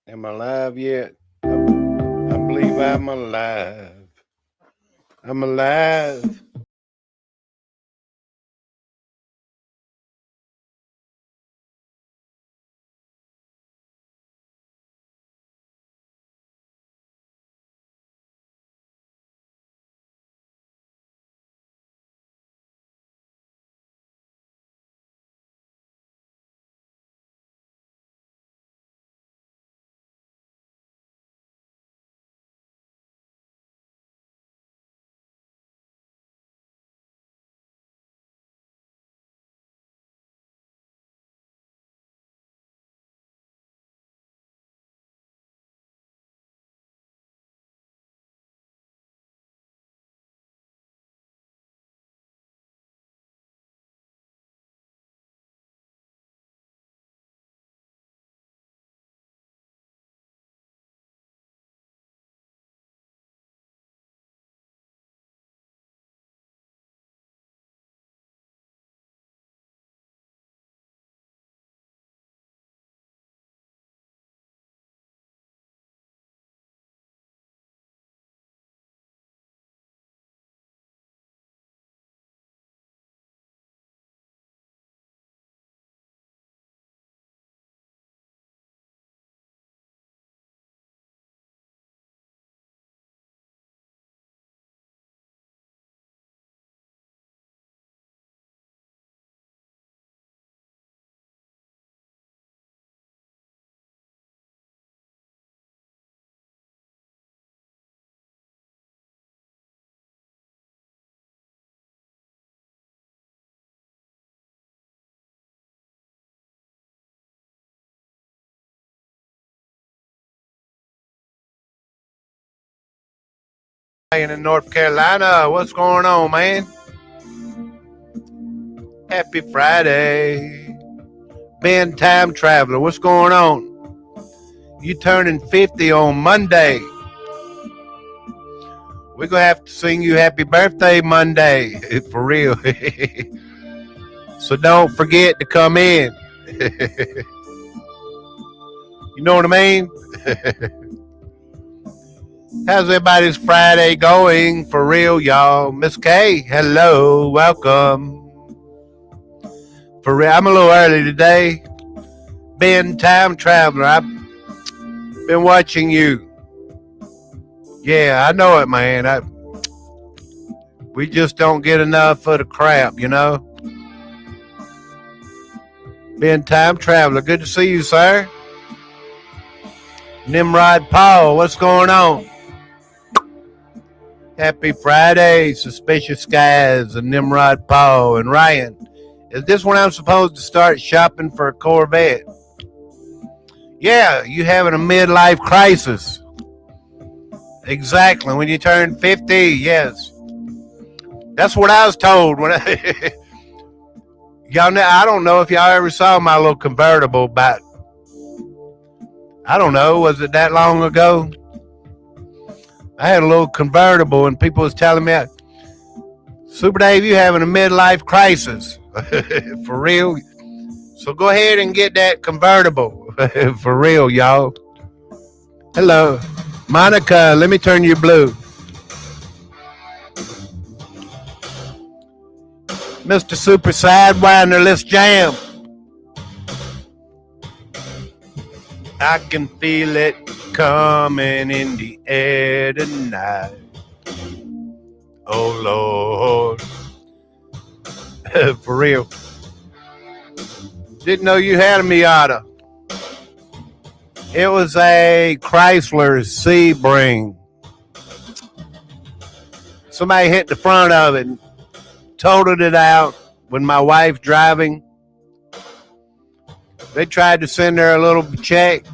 Am I alive yet? I believe I'm alive. I'm alive. In North Carolina, what's going on, man? Happy Friday. Ben Time Traveler, what's going on? You turning 50 on Monday. We're going to have to sing you happy birthday Monday, for real. So don't forget to come in. You know what I mean? How's everybody's Friday going? For real, y'all. Miss K, hello, welcome. For real, I'm a little early today. Ben Time Traveler, I've been watching you. Yeah, I know it, man. We just don't get enough of the crap, you know. Ben Time Traveler, good to see you, sir. Nimrod Paul, what's going on? Happy Friday, Suspicious Skies, and Nimrod Paul and Ryan. Is this when I'm supposed to start shopping for a Corvette? Yeah, you having a midlife crisis. Exactly. When you turn 50, yes. That's what I was told when y'all know, I don't know if y'all ever saw my little convertible back. I don't know, was it that long ago? I had a little convertible and people was telling me, Super Dave, you having a midlife crisis. For real? So go ahead and get that convertible. For real, y'all. Hello. Monica, let me turn you blue. Mr. Super Sidewinder, let's jam. I can feel it coming in the air tonight. Oh, Lord. For real. Didn't know you had a Miata. It was a Chrysler Sebring. Somebody hit the front of it and totaled it out when my wife driving. They tried to send her a little check.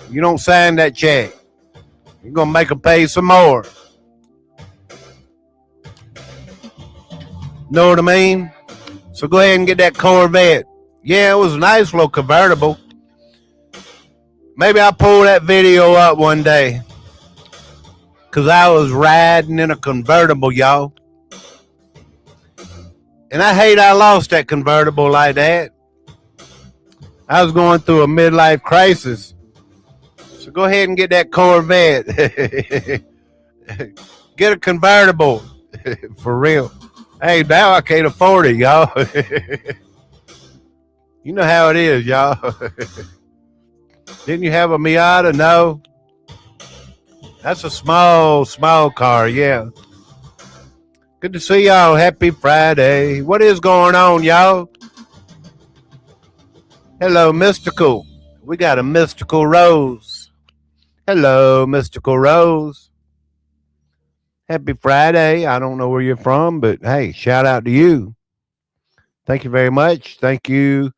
You don't sign that check. You're going to make them pay some more. Know what I mean? So go ahead and get that Corvette. Yeah, it was a nice little convertible. Maybe I'll pull that video up one day. Because I was riding in a convertible, y'all. And I hate I lost that convertible like that. I was going through a midlife crisis. So go ahead and get that Corvette. Get a convertible. For real. Hey, now I can't afford it, y'all. You know how it is, y'all. Didn't you have a Miata? No. That's a small car, yeah. Good to see y'all. Happy Friday. What is going on, y'all? Hello, Mystical. We got a Mystical Rose. Hello, Mystical Rose. Happy Friday. I don't know where you're from, but hey, shout out to you. Thank you very much. Thank you.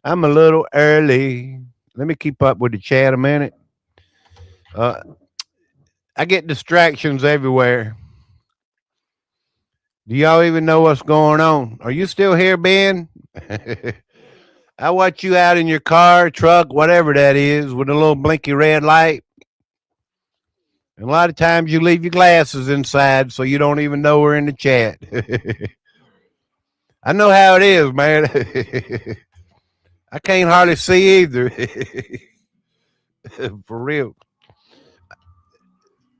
I'm a little early. Let me keep up with the chat a minute. I get distractions everywhere. Do y'all even know what's going on? Are you still here, Ben? I watch you out in your car, truck, whatever that is, with a little blinky red light. And a lot of times you leave your glasses inside so you don't even know we're in the chat. I know how it is, man. I can't hardly see either. For real.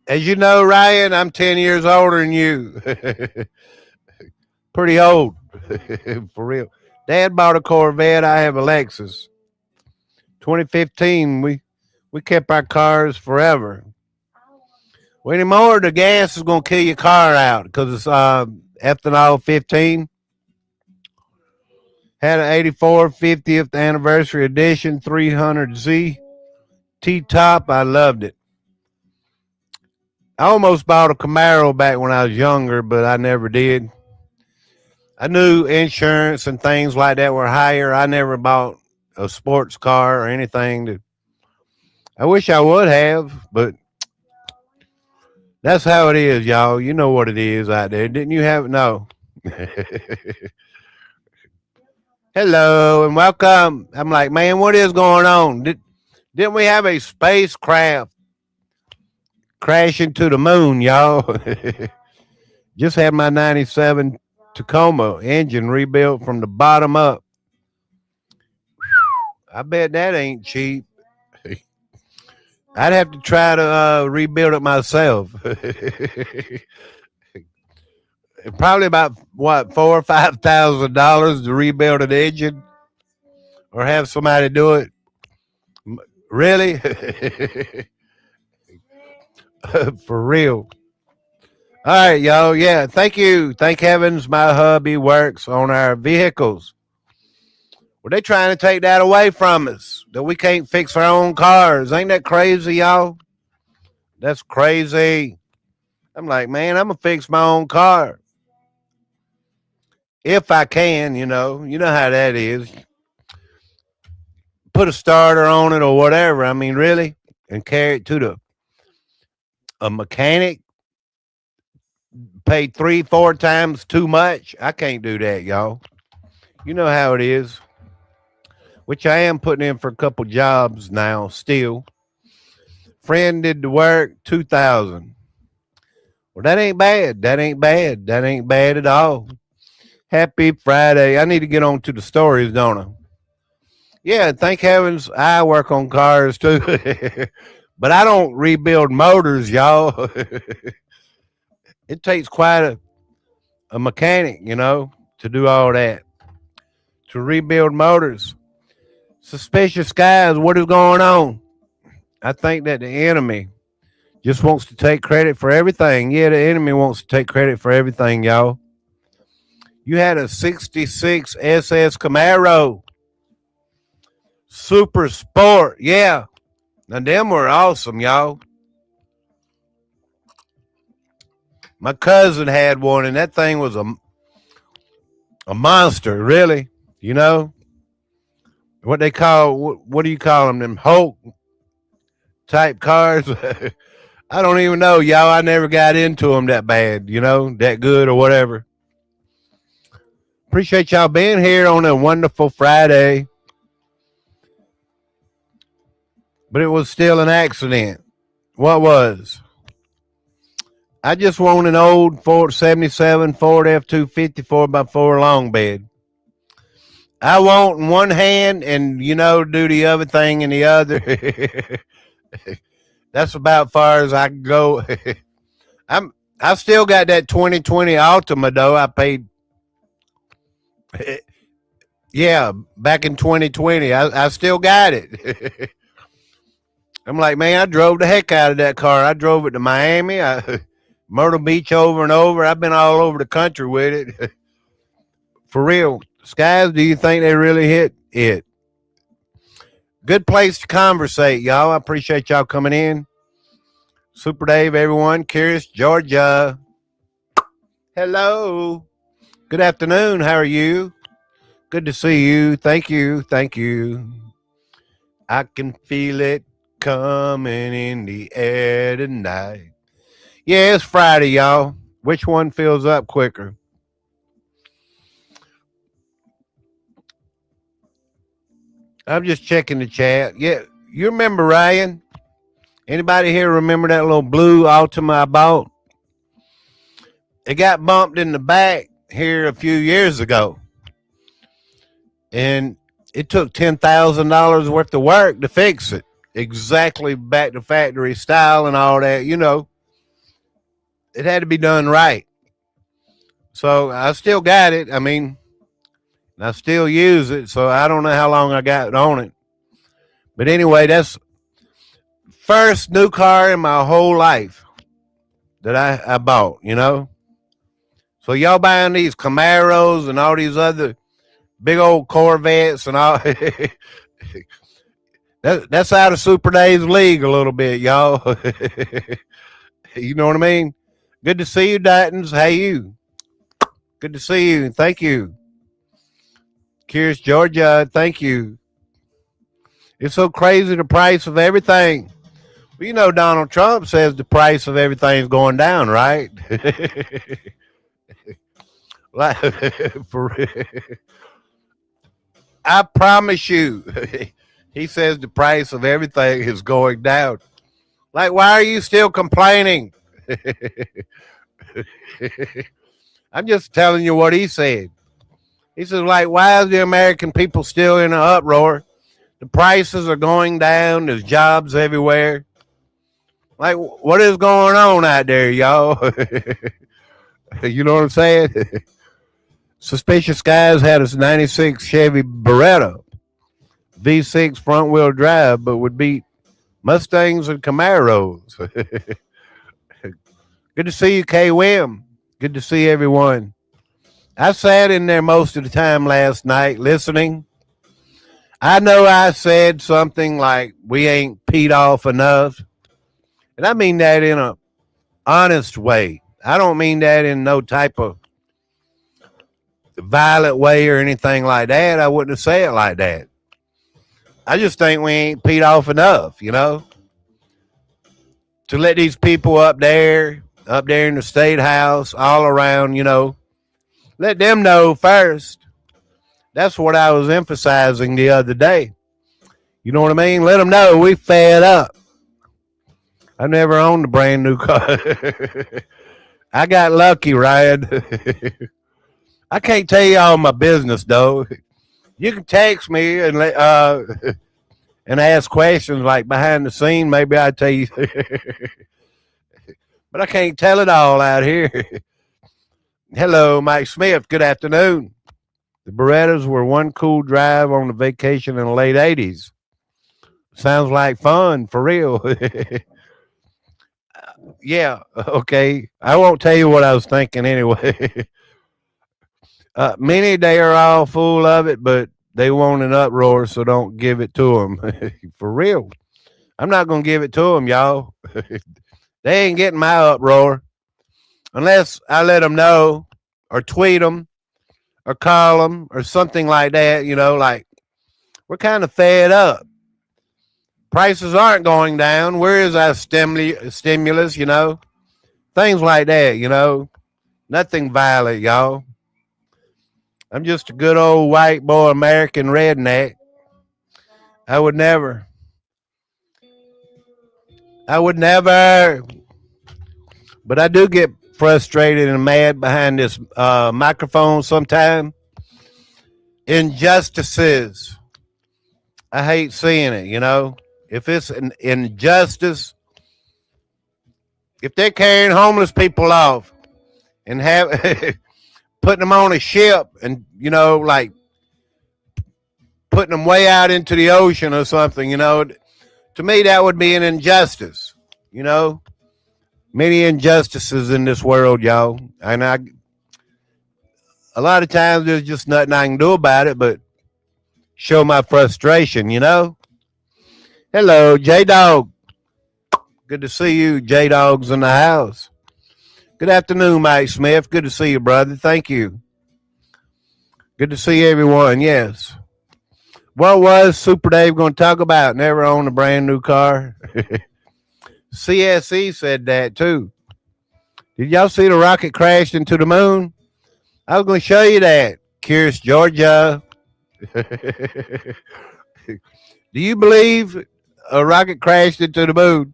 As you know, Ryan, I'm 10 years older than you. Pretty old. For real. Dad bought a Corvette. I have a Lexus. 2015, we kept our cars forever. Well, anymore, the gas is going to kill your car out because it's ethanol 15. Had an 84 50th anniversary edition 300Z T-top. I loved it. I almost bought a Camaro back when I was younger, but I never did. I knew insurance and things like that were higher. I never bought a sports car or anything. I wish I would have, but that's how it is, y'all. You know what it is out there. Didn't you have it? No. Hello and welcome. I'm like, man, what is going on? Didn't we have a spacecraft crash into the moon, y'all? Just had my 97 Tacoma engine rebuilt from the bottom up. I bet that ain't cheap. I'd have to try to rebuild it myself. Probably about what, $4,000 or $5,000 to rebuild an engine, or have somebody do it. Really? For real. All right, y'all. Yeah, thank you. Thank heavens my hubby works on our vehicles. Well, they trying to take that away from us, that we can't fix our own cars. Ain't that crazy, y'all? That's crazy. I'm like, man, I'm going to fix my own car. If I can, you know how that is. Put a starter on it or whatever. I mean, really? And carry it to a mechanic. Pay 3-4 times too much. I can't do that, y'all. You know how it is. Which I am putting in for a couple jobs now still. Friend did the work, $2,000. Well, that ain't bad. That ain't bad. That ain't bad at all. Happy Friday. I need to get on to the stories, don't I? Yeah, thank heavens I work on cars too. But I don't rebuild motors, y'all. It takes quite a mechanic, to do all that. To rebuild motors. Suspicious skies, what is going on? I think that the enemy just wants to take credit for everything. Yeah, the enemy wants to take credit for everything, y'all. You had a 66 SS Camaro. Super Sport, yeah. Now, them were awesome, y'all. My cousin had one, and that thing was a monster, really. What they call, what do you call them Hulk type cars? I don't even know, y'all. I never got into them that bad, that good or whatever. Appreciate y'all being here on a wonderful Friday. But it was still an accident. What was? I just want an old 77 Ford F-250 4x4 long bed. I want in one hand and do the other thing in the other. That's about far as I can go. I still got that 2020 Altima though. I paid, yeah, back in 2020. I still got it. I'm like, man, I drove the heck out of that car. I drove it to Miami, Myrtle Beach over and over. I've been all over the country with it. For real. Skies, do you think they really hit it? Good place to conversate, y'all. I appreciate y'all coming in. Super Dave, everyone. Curious, Georgia. Hello. Good afternoon. How are you? Good to see you. Thank you. Thank you. I can feel it coming in the air tonight. Yeah, it's Friday, y'all. Which one fills up quicker? I'm just checking the chat. Yeah, you remember Ryan? Anybody here remember that little blue Altima I bought? It got bumped in the back here a few years ago. And it took $10,000 worth of work to fix it. Exactly back to factory style and all that. It had to be done right. So I still got it. I mean, I still use it. So I don't know how long I got on it. But anyway, that's first new car in my whole life that I bought, So y'all buying these Camaros and all these other big old Corvettes and all. That's out of Super Dave's league a little bit, y'all. You know what I mean? Good to see you, Dayton's. Hey, you. Good to see you. Thank you. Curious, Georgia. Thank you. It's so crazy, the price of everything. Well, Donald Trump says the price of everything's going down, right? I promise you, he says the price of everything is going down. Like, why are you still complaining? I'm just telling you what he said. He says, like, why is the American people still in an uproar? The prices are going down. There's jobs everywhere. Like, what is going on out there, y'all? You know what I'm saying? Suspicious Guys had a 96 Chevy Beretta, V6 front wheel drive, but would beat Mustangs and Camaros. Good to see you, K. Wim. Good to see everyone. I sat in there most of the time last night listening. I know I said something like, we ain't peed off enough. And I mean that in a honest way. I don't mean that in no type of violent way or anything like that. I wouldn't have said it like that. I just think we ain't peed off enough, to let these people up there in the state house, all around, let them know first. That's what I was emphasizing the other day. You know what I mean? Let them know we fed up. I never owned a brand new car. I got lucky, Ryan. I can't tell you all my business, though. You can text me and ask questions like behind the scene. Maybe I'll tell you. But I can't tell it all out here. Hello, Mike Smith. Good afternoon. The Berettas were one cool drive on the vacation in the late 80s. Sounds like fun, for real. Yeah, okay. I won't tell you what I was thinking anyway. Many, they are all full of it, but they want an uproar, so don't give it to them. For real. I'm not going to give it to them, y'all. They ain't getting my uproar unless I let them know or tweet them or call them or something like that, like we're kind of fed up. Prices aren't going down. Where is our stimulus, Things like that, Nothing violent, y'all. I'm just a good old white boy American redneck. I would never. But I do get frustrated and mad behind this microphone sometimes. injustices. I hate seeing it, you know. If it's an injustice, if they're carrying homeless people off and have putting them on a ship and, you know, like putting them way out into the ocean or something, you know, to me that would be an injustice, you know. Many injustices in this world, y'all. And a lot of times there's just nothing I can do about it but show my frustration, you know. Hello, J Dog. Good to see you. J Dog's in the house. Good afternoon, Mike Smith. Good to see you, brother. Thank you. Good to see everyone. Yes. What was Super Dave going to talk about? Never own a brand new car. CSE said that too. Did y'all see the rocket crashed into the moon? I was going to show you that. Curious, Georgia. Do you believe a rocket crashed into the moon?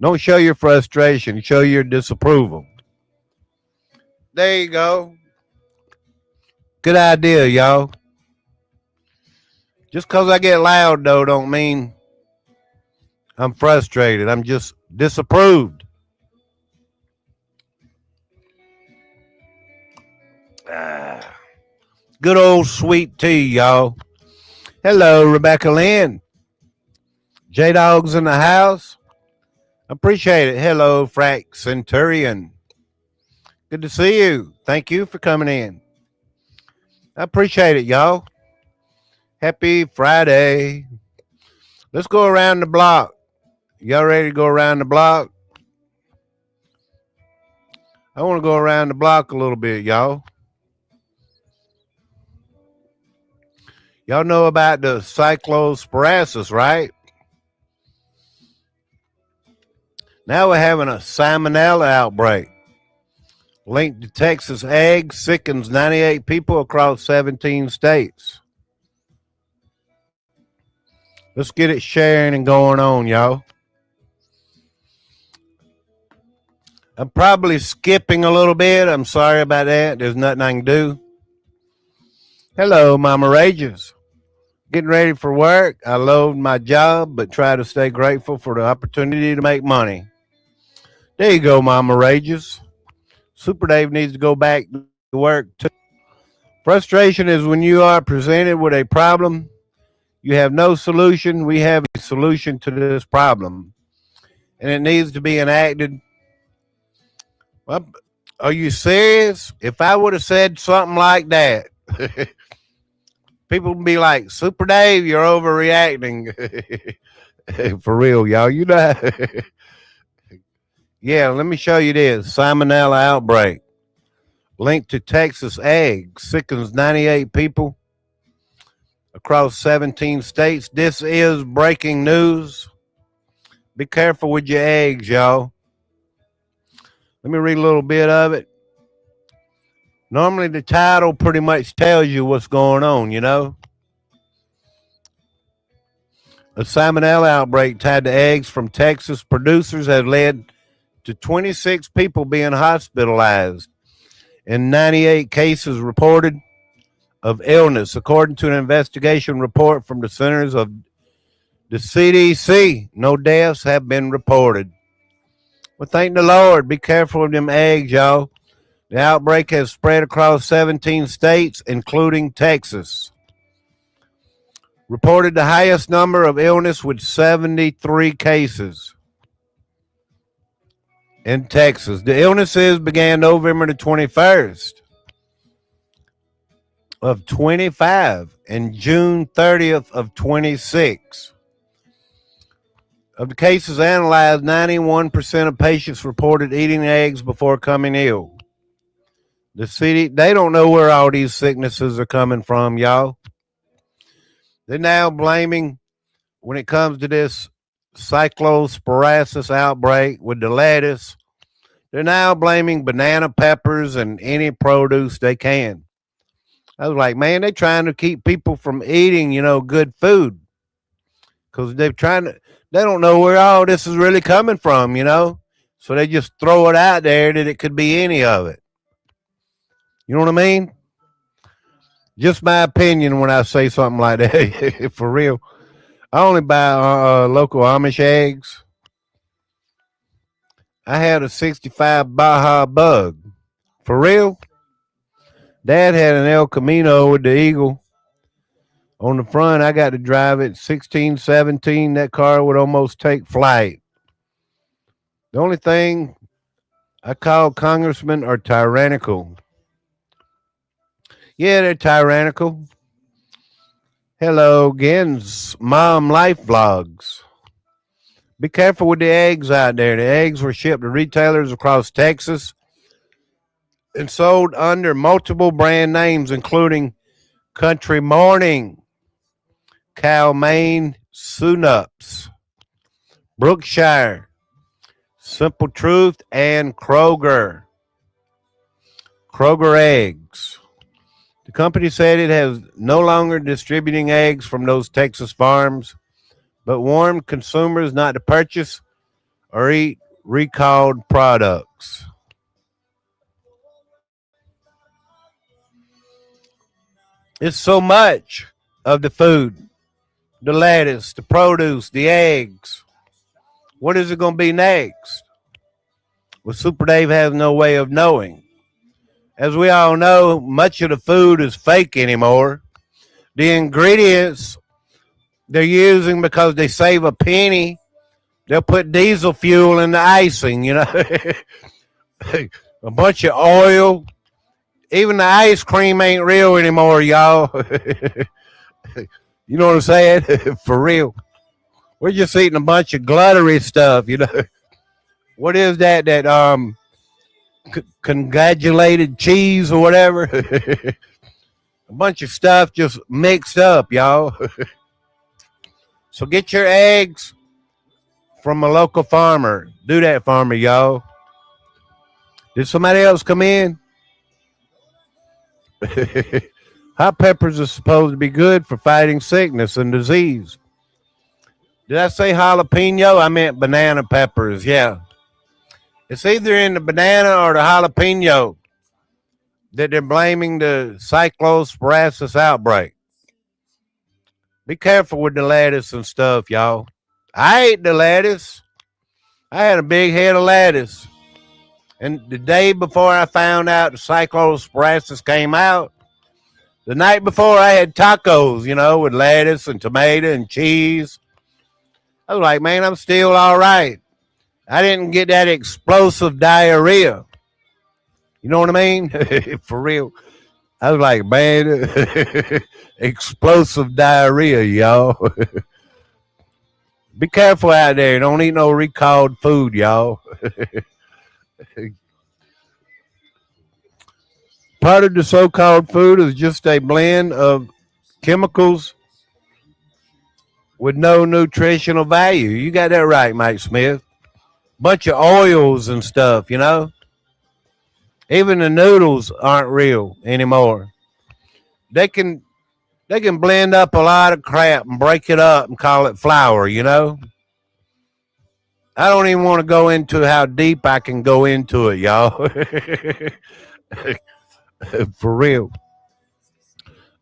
Don't show your frustration. Show your disapproval. There you go. Good idea, y'all. Just because I get loud, though, don't mean I'm frustrated. I'm just disapproved. Good old sweet tea, y'all. Hello, Rebecca Lynn. J-Dog's in the house. Appreciate it. Hello, Frank Centurion. Good to see you. Thank you for coming in. I appreciate it, y'all. Happy Friday. Let's go around the block. Y'all ready to go around the block? I want to go around the block a little bit, y'all. Y'all know about the cyclosporiasis, right? Now we're having a salmonella outbreak. Linked to Texas egg sickens 98 people across 17 states. Let's get it sharing and going on, y'all. I'm probably skipping a little bit. I'm sorry about that. There's nothing I can do. Hello, Mama Rages. Getting ready for work. I loathe my job, but try to stay grateful for the opportunity to make money. There you go, Mama Rages. Super Dave needs to go back to work too. Frustration is when you are presented with a problem, you have no solution. We have a solution to this problem, and it needs to be enacted. Well, are you serious? If I would have said something like that, people would be like, Super Dave, you're overreacting. For real, y'all. You know. Yeah, let me show you this. Salmonella outbreak. Linked to Texas egg. Sickens 98 people across 17 states. This is breaking news. Be careful with your eggs, y'all. Let me read a little bit of it. Normally the title pretty much tells you what's going on, you know. A salmonella outbreak tied to eggs from Texas producers has led to 26 people being hospitalized and 98 cases reported of illness, according to an investigation report from the Centers of the CDC. No deaths have been reported. Well, thank the Lord. Be careful of them eggs, y'all. The outbreak has spread across 17 states, including Texas. Reported the highest number of illness with 73 cases in Texas. The illnesses began November the 21st of 25 and June 30th of 26. Of the cases analyzed, 91% of patients reported eating eggs before coming ill. They don't know where all these sicknesses are coming from, y'all. They're now blaming, when it comes to this cyclosporiasis outbreak with the lettuce, they're now blaming banana peppers and any produce they can. I was like, man, they're trying to keep people from eating, you know, good food. Because they don't know where all this is really coming from, you know. So they just throw it out there that it could be any of it. You know what I mean? Just my opinion when I say something like that. For real. I only buy local Amish eggs. I had a 65 Baja Bug. For real? Dad had an El Camino with the Eagle on the front. I got to drive it 16, 17. That car would almost take flight. The only thing I call congressmen are tyrannical. Yeah, they're tyrannical. Hello, Gen's Mom Life Vlogs. Be careful with the eggs out there. The eggs were shipped to retailers across Texas and sold under multiple brand names, including Country Morning, Cal-Maine, Sunups, Brookshire, Simple Truth, and Kroger. Kroger eggs. The company said it has no longer distributing eggs from those Texas farms, but warned consumers not to purchase or eat recalled products. It's so much of the food, the lettuce, the produce, the eggs. What is it going to be next? Well, Super Dave has no way of knowing. As we all know, much of the food is fake anymore. The ingredients they're using because they save a penny, they'll put diesel fuel in the icing, a bunch of oil. Even the ice cream ain't real anymore, y'all. You know what I'm saying? For real. We're just eating a bunch of gluttery stuff. What is that? Congratulated cheese or whatever. A bunch of stuff just mixed up, y'all. So get your eggs from a local farmer. Do that, farmer, y'all. Did somebody else come in? Hot peppers are supposed to be good for fighting sickness and disease. Did I say jalapeno? I meant banana peppers. Yeah. It's either in the banana or the jalapeno that they're blaming the cyclosporiasis outbreak. Be careful with the lettuce and stuff, y'all. I ate the lettuce. I had a big head of lettuce. And the day before I found out the cyclosporiasis came out, the night before I had tacos, with lettuce and tomato and cheese. I was like, man, I'm still all right. I didn't get that explosive diarrhea. You know what I mean? For real. I was like, man, explosive diarrhea, y'all. Be careful out there. Don't eat no recalled food, y'all. Part of the so-called food is just a blend of chemicals with no nutritional value. You got that right, Mike Smith. Bunch of oils and stuff. Even the noodles aren't real anymore. They can blend up a lot of crap and break it up and call it flour. I don't even want to go into how deep I can go into it, y'all. For real.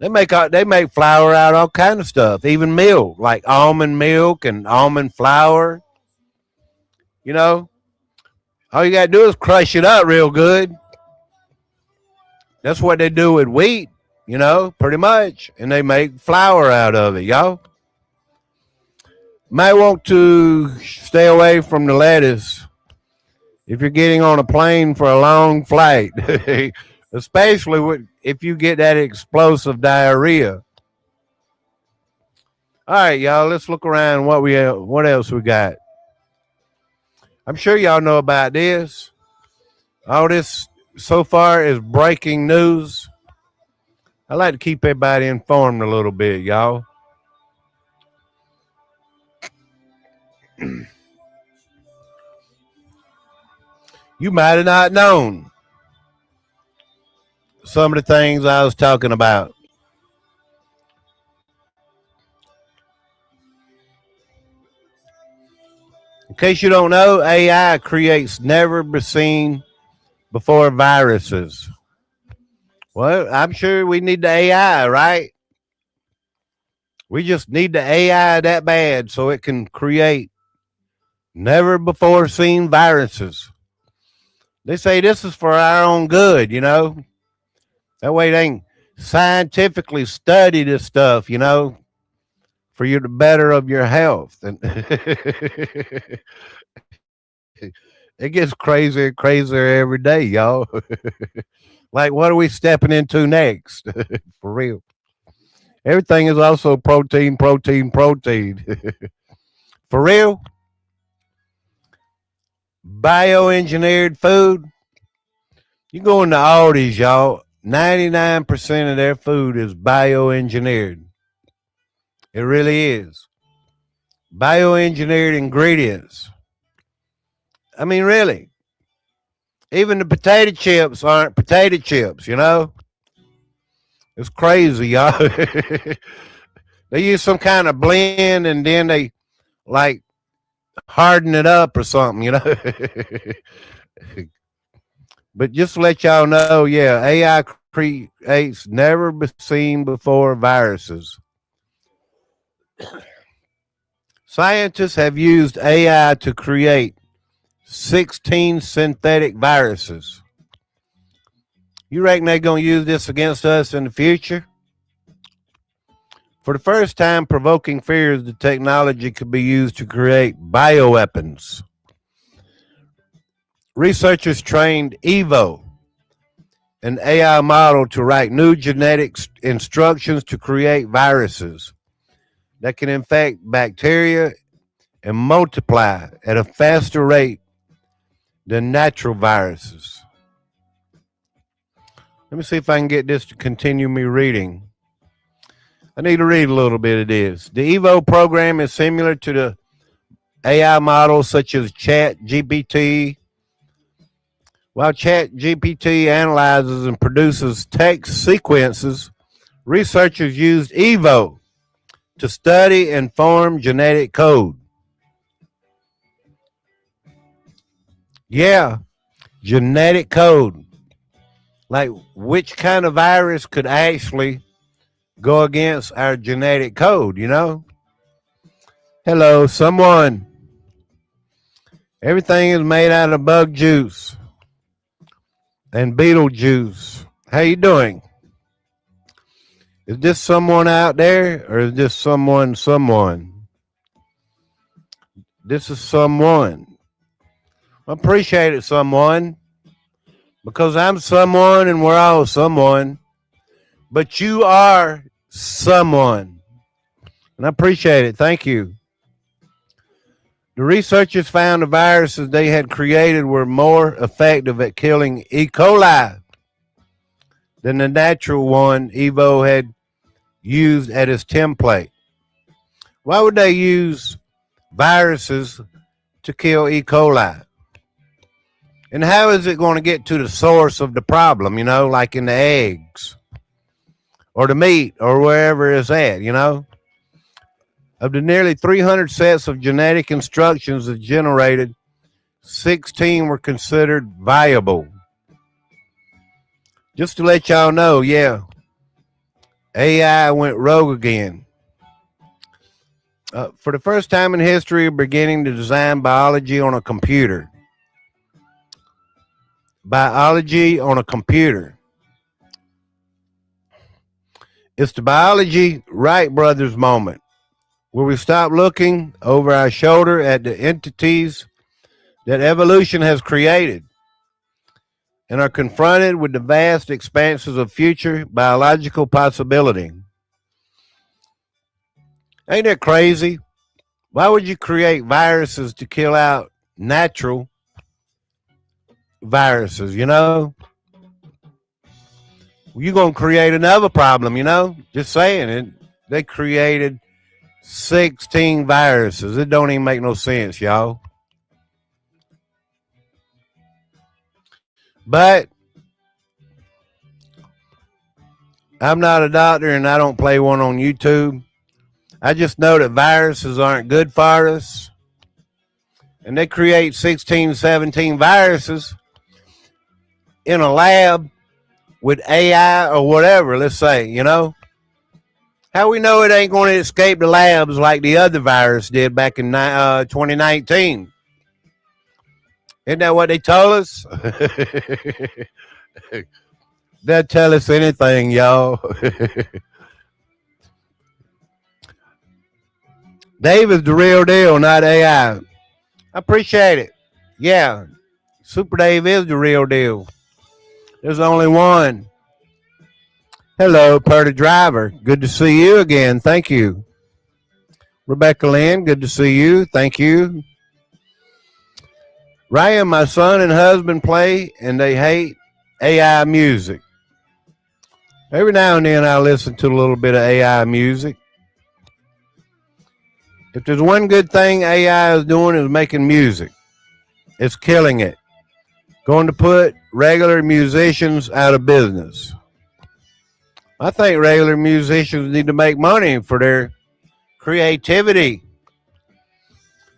They make flour out of all kind of stuff, even milk, like almond milk and almond flour. All you gotta do is crush it up real good. That's what they do with wheat, pretty much, and they make flour out of it, y'all. Might want to stay away from the lettuce if you're getting on a plane for a long flight, especially if you get that explosive diarrhea. All right, y'all, let's look around what else we got. I'm sure y'all know about this. All this so far is breaking news. I like to keep everybody informed a little bit, y'all. You might have not known some of the things I was talking about. In case you don't know, AI creates never seen before viruses. Well, I'm sure we need the AI, right? We just need the AI that bad so it can create never before seen viruses. They say this is for our own good, you know? That way they can scientifically study this stuff, you know, for you the better of your health. And it gets crazier and crazier every day, y'all. Like, what are we stepping into next? For real. Everything is also protein, protein, protein. For real. Bioengineered food. You go into Aldi's, y'all. 99% of their food is bioengineered. It really is. Bioengineered ingredients. I mean, really. Even the potato chips aren't potato chips, you know? It's crazy, y'all. They use some kind of blend and then they like harden it up or something, you know? But just to let y'all know, yeah, AI creates never seen before viruses. Scientists have used AI to create 16 synthetic viruses. You reckon they're going to use this against us in the future? For the first time, provoking fears, the technology could be used to create bioweapons. Researchers trained Evo, an AI model, to write new genetic instructions to create viruses that can infect bacteria and multiply at a faster rate than natural viruses. Let me see if I can get this to continue me reading. I need to read a little bit of this. The Evo program is similar to the AI models such as ChatGPT. While ChatGPT analyzes and produces text sequences, researchers used Evo to study and form genetic code. Yeah, genetic code. Like which kind of virus could actually go against our genetic code, you know? Hello, someone. Everything is made out of bug juice and beetle juice. How you doing? Is this someone out there or is this someone? This is someone. I appreciate it, someone. Because I'm someone and we're all someone. But you are someone. And I appreciate it. Thank you. The researchers found the viruses they had created were more effective at killing E. coli than the natural one Evo had used at its template. Why would they use viruses to kill E. coli? And how is it going to get to the source of the problem, you know, like in the eggs or the meat or wherever it's at, you know? Of the nearly 300 sets of genetic instructions that generated, 16 were considered viable. Just to let y'all know, yeah, AI went rogue again. For the first time in history, beginning to design biology on a computer. Biology on a computer. It's the biology Wright brothers moment, where we stop looking over our shoulder at the entities that evolution has created and are confronted with the vast expanses of future biological possibility. Ain't that crazy? Why would you create viruses to kill out natural viruses, you know? You're going to create another problem, you know? Just saying it. They created 16 viruses. It don't even make no sense, y'all. But I'm not a doctor and I don't play one on YouTube. I just know that viruses aren't good for us. And they create 16, 17 viruses in a lab with AI or whatever, let's say, you know? How we know it ain't going to escape the labs like the other virus did back in 2019? Isn't that what they told us? They'll tell us anything, y'all. Dave is the real deal, not AI. I appreciate it. Yeah, Super Dave is the real deal. There's only one. Hello, Purdy Driver. Good to see you again. Thank you. Rebecca Lynn, good to see you. Thank you. Ryan, my son and husband play, and they hate AI music. Every now and then I listen to a little bit of AI music. If there's one good thing AI is doing is making music. It's killing it. Going to put regular musicians out of business. I think regular musicians need to make money for their creativity.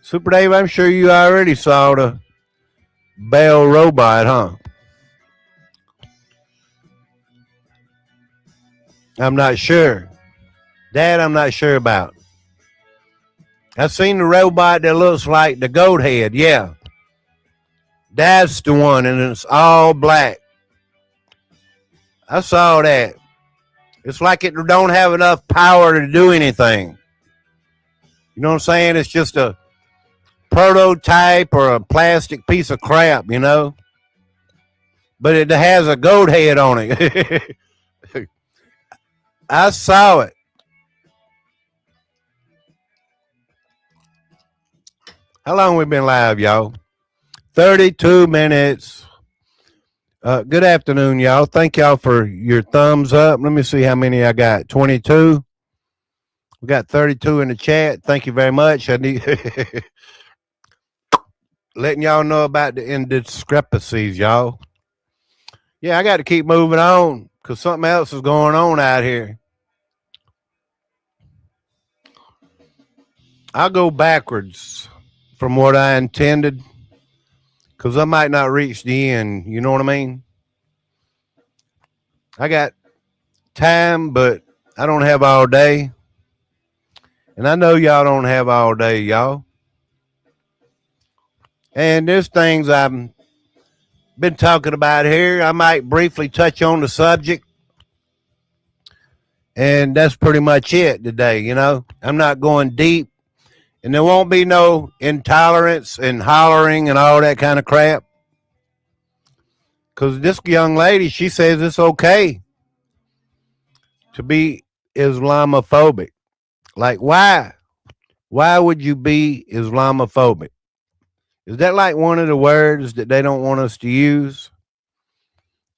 Super Dave, I'm sure you already saw the Bell robot, huh? I'm not sure. That I'm not sure about. I've seen the robot that looks like the goat head. Yeah. That's the one, and it's all black. I saw that. It's like it don't have enough power to do anything. You know what I'm saying? It's just a prototype or a plastic piece of crap, you know? But it has a goat head on it. I saw it. How long we been live, y'all? 32 minutes. Good afternoon, y'all. Thank y'all for your thumbs up. Let me see how many I got. 22. We got 32 in the chat. Thank you very much. I need letting y'all know about the indiscrepancies, y'all. Yeah, I got to keep moving on because something else is going on out here. I'll go backwards from what I intended because I might not reach the end. You know what I mean? I got time, but I don't have all day. And I know y'all don't have all day, y'all. And there's things I've been talking about here. I might briefly touch on the subject. And that's pretty much it today, you know. I'm not going deep. And there won't be no intolerance and hollering and all that kind of crap. Because this young lady, she says it's okay to be Islamophobic. Like, why? Why would you be Islamophobic? Is that like one of the words that they don't want us to use?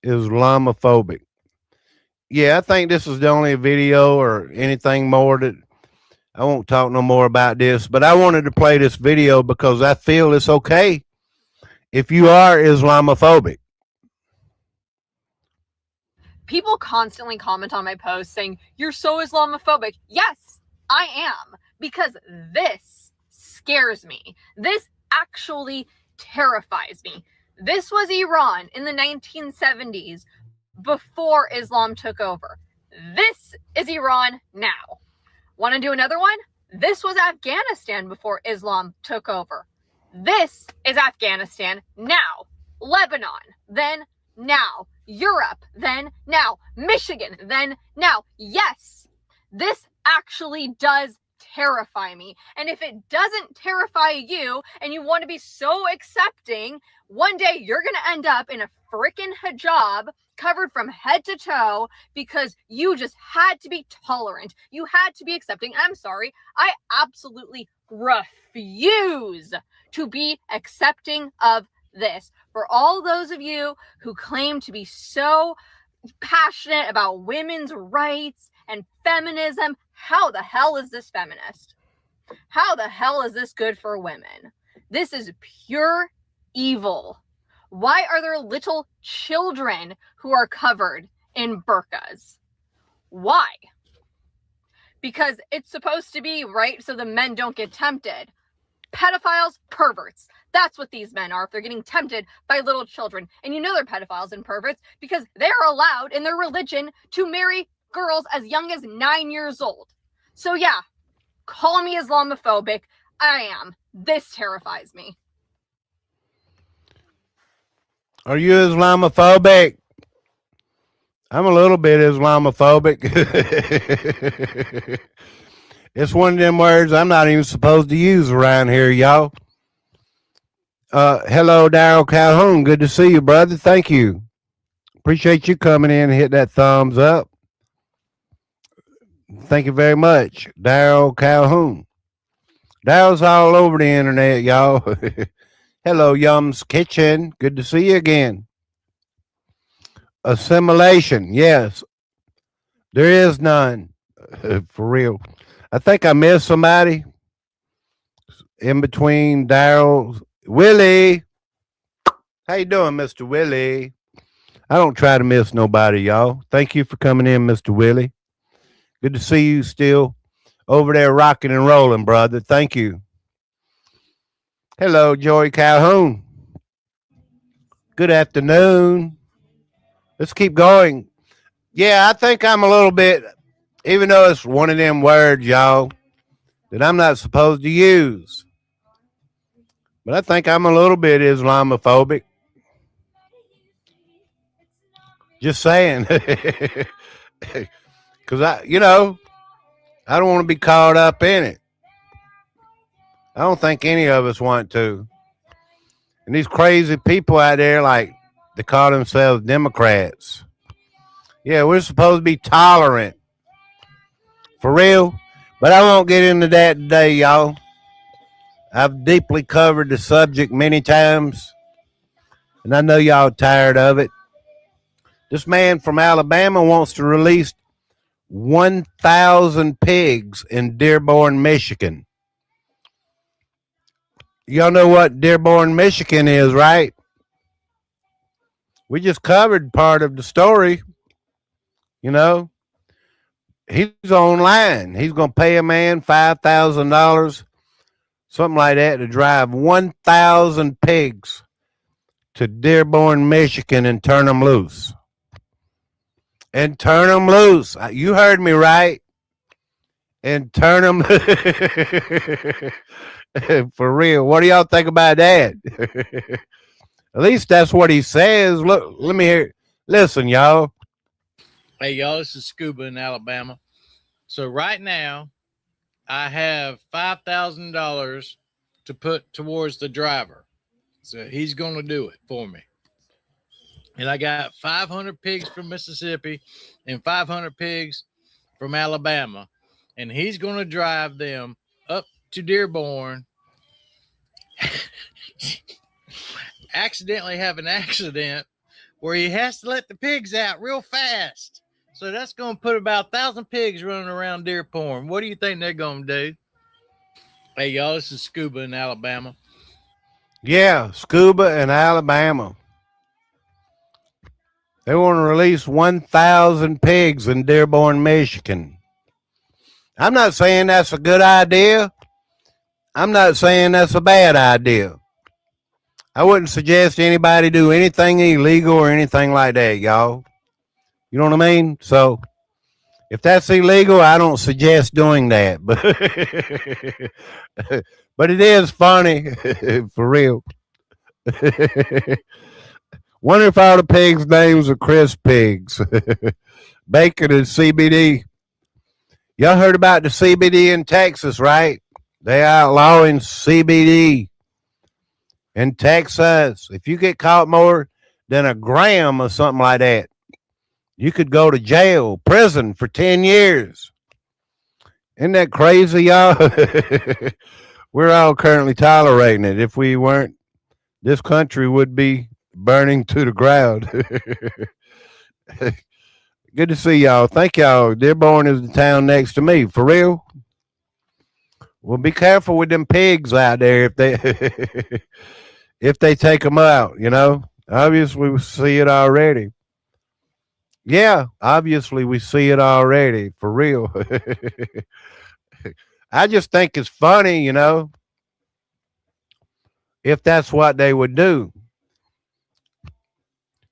Islamophobic. Yeah, I think this is the only video or anything more that I won't talk no more about this, but I wanted to play this video because I feel it's okay if you are Islamophobic. People constantly comment on my posts saying, "You're so Islamophobic." Yes, I am, because this scares me. This actually terrifies me. This was Iran in the 1970s before Islam took over. This is Iran now. Want to do another one? This was Afghanistan before Islam took over. This is Afghanistan now. Lebanon, then now. Europe, then now. Michigan, then now. Yes, this actually does terrify me. And if it doesn't terrify you and you want to be so accepting, one day you're going to end up in a freaking hijab covered from head to toe because you just had to be tolerant. You had to be accepting. I'm sorry. I absolutely refuse to be accepting of this. For all those of you who claim to be so passionate about women's rights and feminism, how the hell is this feminist? How the hell is this good for women? This is pure evil. Why are there little children who are covered in burqas? Why? Because it's supposed to be, right, so the men don't get tempted. pedophiles, perverts. That's what these men are if they're getting tempted by little children. And you know they're pedophiles and perverts because they're allowed in their religion to marry girls as young as 9 years old. So yeah, call me Islamophobic. I am. This terrifies me. Are you Islamophobic? I'm a little bit Islamophobic. It's one of them words I'm not even supposed to use around here, y'all. Hello, Daryl Calhoun. Good to see you, brother. Thank you. Appreciate you coming in and hit that thumbs up. Thank you very much, Daryl Calhoun. Daryl's all over the internet, y'all. Hello, Yum's Kitchen. Good to see you again. Assimilation. Yes, there is none. For real. I think I missed somebody in between Daryl. Willie. How you doing, Mr. Willie? I don't try to miss nobody, y'all. Thank you for coming in, Mr. Willie. Good to see you still over there rocking and rolling, brother. Thank you. Hello, Joy Calhoun. Good afternoon. Let's keep going. Yeah, I think I'm a little bit, even though it's one of them words, y'all, that I'm not supposed to use. But I think I'm a little bit Islamophobic. Just saying. Because I don't want to be caught up in it. I don't think any of us want to. And these crazy people out there, like, they call themselves Democrats. Yeah, we're supposed to be tolerant. For real. But I won't get into that today, y'all. I've deeply covered the subject many times. And I know y'all tired of it. This man from Alabama wants to release 1,000 pigs in Dearborn, Michigan. Y'all know what Dearborn, Michigan is, right? We just covered part of the story. You know, he's online. He's going to pay a man $5,000, something like that, to drive 1,000 pigs to Dearborn, Michigan and turn them loose. And turn them loose. You heard me right. And turn them for real. What do y'all think about that? At least that's what he says. Look, let me hear. Listen, y'all. Hey, y'all, this is Scuba in Alabama. So right now, I have $5,000 to put towards the driver. So he's going to do it for me. And I got 500 pigs from Mississippi and 500 pigs from Alabama. And he's going to drive them up to Dearborn, accidentally have an accident where he has to let the pigs out real fast. So that's going to put about 1,000 pigs running around Dearborn. What do you think they're going to do? Hey, y'all, this is Scuba in Alabama. Yeah, Scuba in Alabama. They want to release 1,000 pigs in Dearborn, Michigan. I'm not saying that's a good idea. I'm not saying that's a bad idea. I wouldn't suggest anybody do anything illegal or anything like that, y'all. You know what I mean? So if that's illegal, I don't suggest doing that. But it is funny, for real. Wonder if all the pigs' names are Chris Pigs. Bacon and CBD. Y'all heard about the CBD in Texas, right? They outlawing CBD in Texas. If you get caught more than a gram or something like that, you could go to jail, prison for 10 years. Isn't that crazy, y'all? We're all currently tolerating it. If we weren't, this country would be burning to the ground. Good to see y'all. Thank y'all. Dearborn is the town next to me. For real? Well, be careful with them pigs out there if they if they take them out, you know. Obviously, we see it already. Yeah, obviously, we see it already. For real. I just think it's funny, you know. if that's what they would do.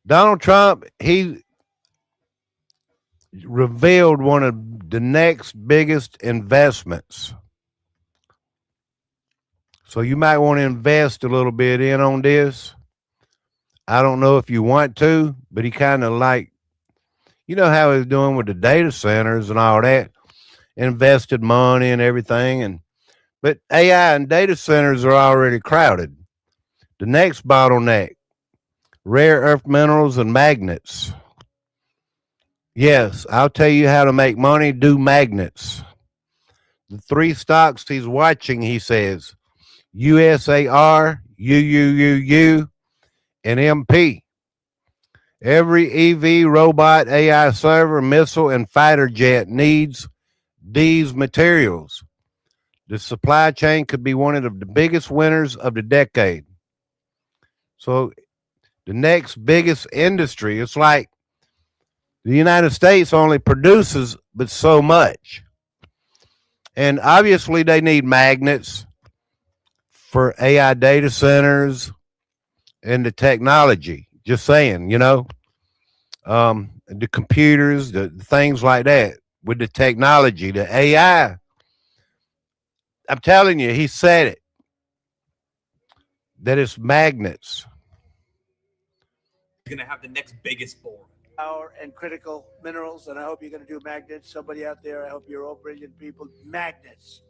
Donald Trump, he revealed one of the next biggest investments. So you might want to invest a little bit in on this. I don't know if you want to, but he kind of like, you know how he's doing with the data centers and all that, invested money and everything. But AI and data centers are already crowded. The next bottleneck, rare earth minerals and magnets. Yes, I'll tell you how to make money, do magnets. The three stocks he's watching, he says, USAR, UUUU, and MP. Every EV, robot, AI server, missile, and fighter jet needs these materials. The supply chain could be one of the biggest winners of the decade. So the next biggest industry, it's like the United States only produces but so much. And obviously they need magnets for AI data centers and the technology. Just saying, the computers, the things like that with the technology, the AI. I'm telling you, he said it, that it's magnets. Going to have the next biggest bull. Power and critical minerals, and I hope you're going to do magnets. Somebody out there, I hope you're all brilliant people. Magnets.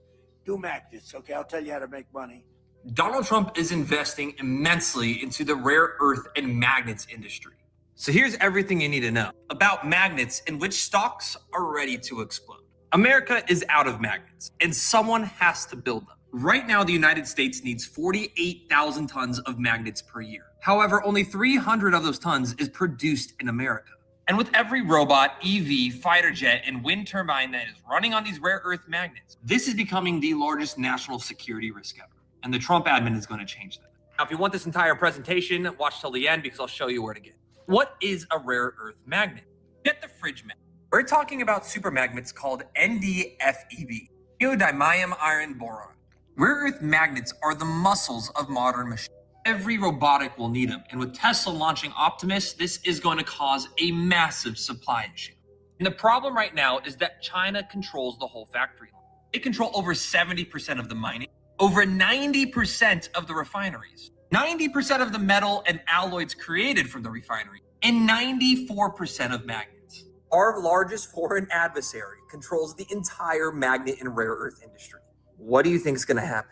Do magnets, okay? I'll tell you how to make money. Donald Trump is investing immensely into the rare earth and magnets industry. So here's everything you need to know about magnets and which stocks are ready to explode. America is out of magnets, and someone has to build them. Right now, the United States needs 48,000 tons of magnets per year. However, only 300 of those tons is produced in America. And with every robot, EV, fighter jet, and wind turbine that is running on these rare earth magnets, this is becoming the largest national security risk ever. And the Trump admin is going to change that. Now, if you want this entire presentation, watch till the end because I'll show you where to get. What is a rare earth magnet? Get the fridge magnet. We're talking about super magnets called NdFeB, neodymium iron boron. Rare earth magnets are the muscles of modern machines. Every robotic will need them. And with Tesla launching Optimus, this is going to cause a massive supply issue. And the problem right now is that China controls the whole factory line. They control over 70% of the mining, over 90% of the refineries, 90% of the metal and alloys created from the refinery, and 94% of magnets. Our largest foreign adversary controls the entire magnet and rare earth industry. What do you think is going to happen?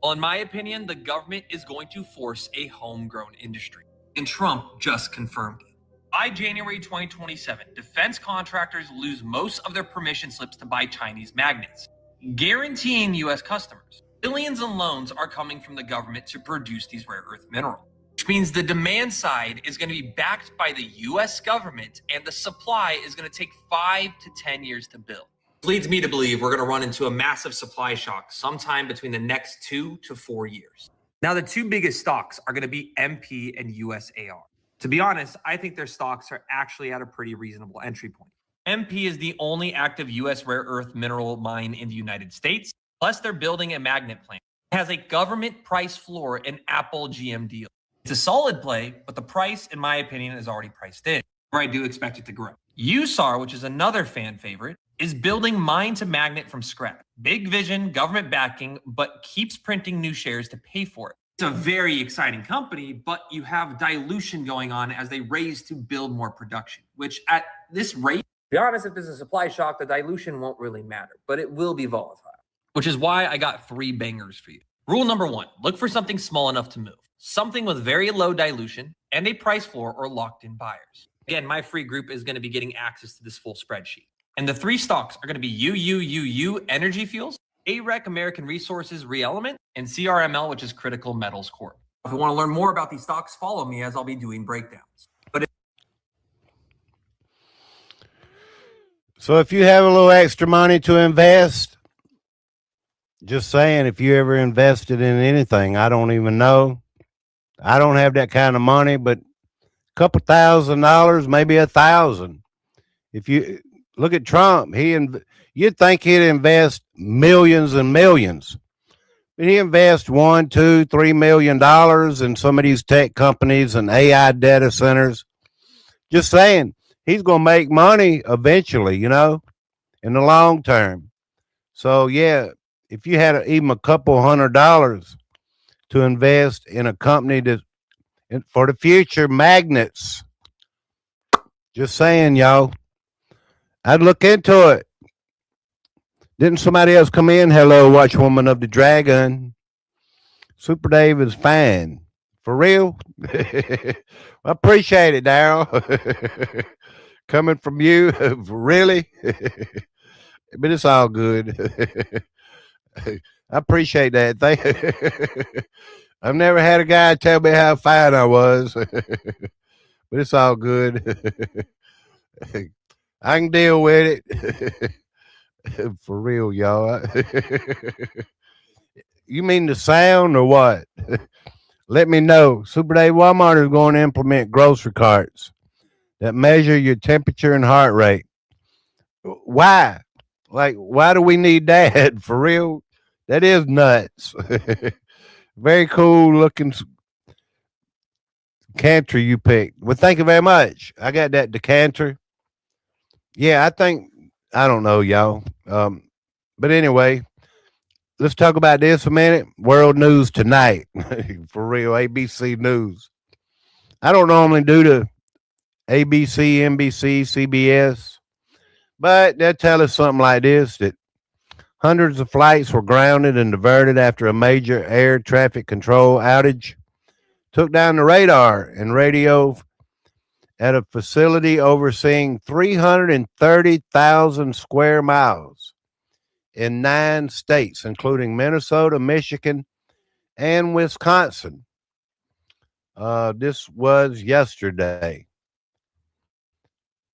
Well, in my opinion, the government is going to force a homegrown industry. And Trump just confirmed it. By January 2027, defense contractors lose most of their permission slips to buy Chinese magnets, guaranteeing U.S. customers. Billions in loans are coming from the government to produce these rare earth minerals, which means the demand side is going to be backed by the U.S. government, and the supply is going to take 5 to 10 years to build. Leads me to believe we're going to run into a massive supply shock sometime between the next 2 to 4 years. Now, the two biggest stocks are going to be MP and USAR. To be honest, I think their stocks are actually at a pretty reasonable entry point. MP is the only active U.S. rare earth mineral mine in the United States. Plus, they're building a magnet plant. It has a government price floor and Apple GM deal. It's a solid play, but the price, in my opinion, is already priced in, where I do expect it to grow. USAR, which is another fan favorite, is building mine to magnet from scratch. Big vision, government backing, but keeps printing new shares to pay for it. It's a very exciting company, but you have dilution going on as they raise to build more production, which at this rate, to be honest, if there's a supply shock, the dilution won't really matter, but it will be volatile, which is why I got 3 bangers for you. Rule number 1, look for something small enough to move, something with very low dilution and a price floor or locked in buyers. Again, my free group is going to be getting access to this full spreadsheet. And the 3 stocks are going to be UUUU Energy Fuels, AREC American Resources ReElement, and CRML, which is Critical Metals Corp. If you want to learn more about these stocks, follow me as I'll be doing breakdowns. So if you have a little extra money to invest, just saying, if you ever invested in anything, I don't even know. I don't have that kind of money, but a couple $1,000, maybe 1,000. If you look at Trump, you'd think he'd invest millions and millions, He invests $1, $2, $3 million in some of these tech companies and AI data centers. Just saying, he's going to make money eventually, in the long term. So yeah, if you had even a couple $100 to invest in a company for the future, magnets. Just saying, y'all. I'd look into it. Didn't somebody else come in? Hello, Watchwoman of the Dragon. Super Dave is fine. For real? I appreciate it, Daryl. Coming from you, really? But it's all good. I appreciate that. I've never had a guy tell me how fine I was, but it's all good. I can deal with it. For real, y'all. You mean the sound or what? Let me know. Super Dave, Walmart is going to implement grocery carts that measure your temperature and heart rate. Why? Like, why do we need that? For real? That is nuts. Very cool looking decanter you picked. Well, thank you very much. I got that decanter. Yeah, I don't know, y'all. But anyway, let's talk about this a minute. World news tonight. For real, ABC News. I don't normally do the ABC, NBC, CBS, but they'll tell us something like this, that hundreds of flights were grounded and diverted after a major air traffic control outage took down the radar and radio at a facility overseeing 330,000 square miles in 9 states, including Minnesota, Michigan, and Wisconsin. This was yesterday.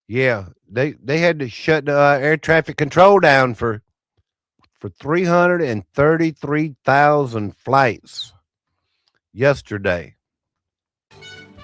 Yeah, they had to shut the air traffic control down for 333,000 flights yesterday.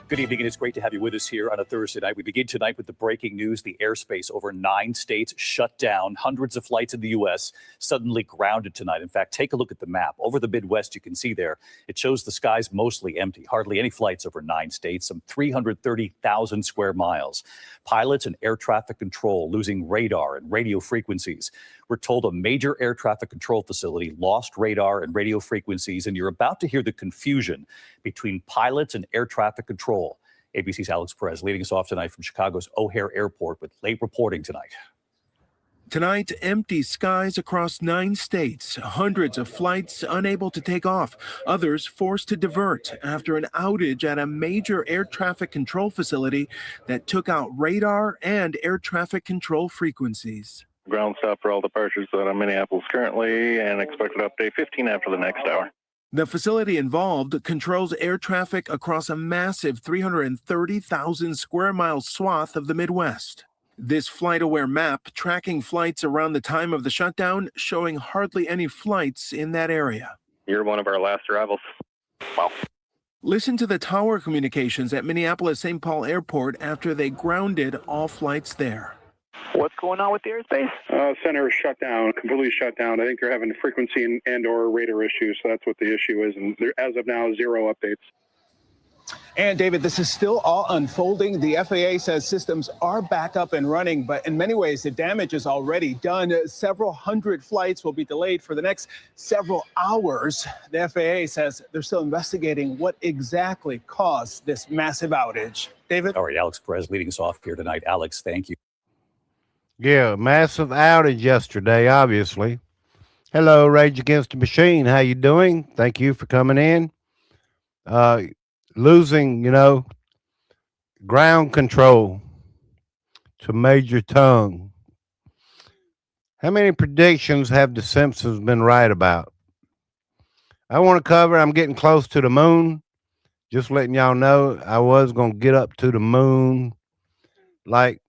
Good evening, and it's great to have you with us here on a Thursday night. We begin tonight with the breaking news. The airspace over 9 states shut down. Hundreds of flights in the U.S. suddenly grounded tonight. In fact, take a look at the map. Over the Midwest, you can see there, it shows the skies mostly empty. Hardly any flights over 9 states, some 330,000 square miles. Pilots and air traffic control losing radar and radio frequencies. We're told a major air traffic control facility lost radar and radio frequencies, and you're about to hear the confusion between pilots and air traffic control. ABC's Alex Perez leading us off tonight from Chicago's O'Hare Airport with late reporting tonight. Tonight, empty skies across 9 states, hundreds of flights unable to take off, others forced to divert after an outage at a major air traffic control facility that took out radar and air traffic control frequencies. Ground stop for all departures out of Minneapolis currently, and expected update 15 after the next hour. The facility involved controls air traffic across a massive 330,000 square mile swath of the Midwest. This FlightAware map tracking flights around the time of the shutdown, showing hardly any flights in that area. You're one of our last arrivals. Wow. Listen to the tower communications at Minneapolis St. Paul Airport after they grounded all flights there. What's going on with the airspace? Center is shut down, completely shut down. I think they're having frequency and or radar issues, so that's what the issue is. And there, as of now, 0 updates. And David, this is still all unfolding. The FAA says systems are back up and running, but in many ways, the damage is already done. Several hundred flights will be delayed for the next several hours. The FAA says they're still investigating what exactly caused this massive outage. David? All right, Alex Perez leading us off here tonight. Alex, thank you. Yeah, massive outage yesterday, obviously. Hello, Rage Against the Machine. How you doing? Thank you for coming in. Losing, ground control to Major Tongue. How many predictions have the Simpsons been right about? I want to cover, I'm getting close to the moon. Just letting y'all know, I was going to get up to the moon. Like,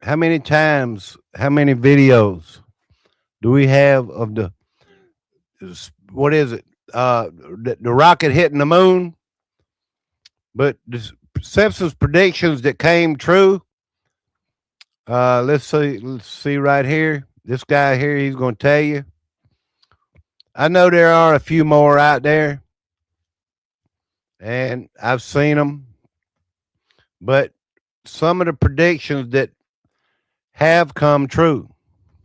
how many times, how many videos do we have of the, what is it? The rocket hitting the moon? But the Simpsons predictions that came true. Let's see right here. This guy here, he's going to tell you. I know there are a few more out there, and I've seen them, but some of the predictions that have come true.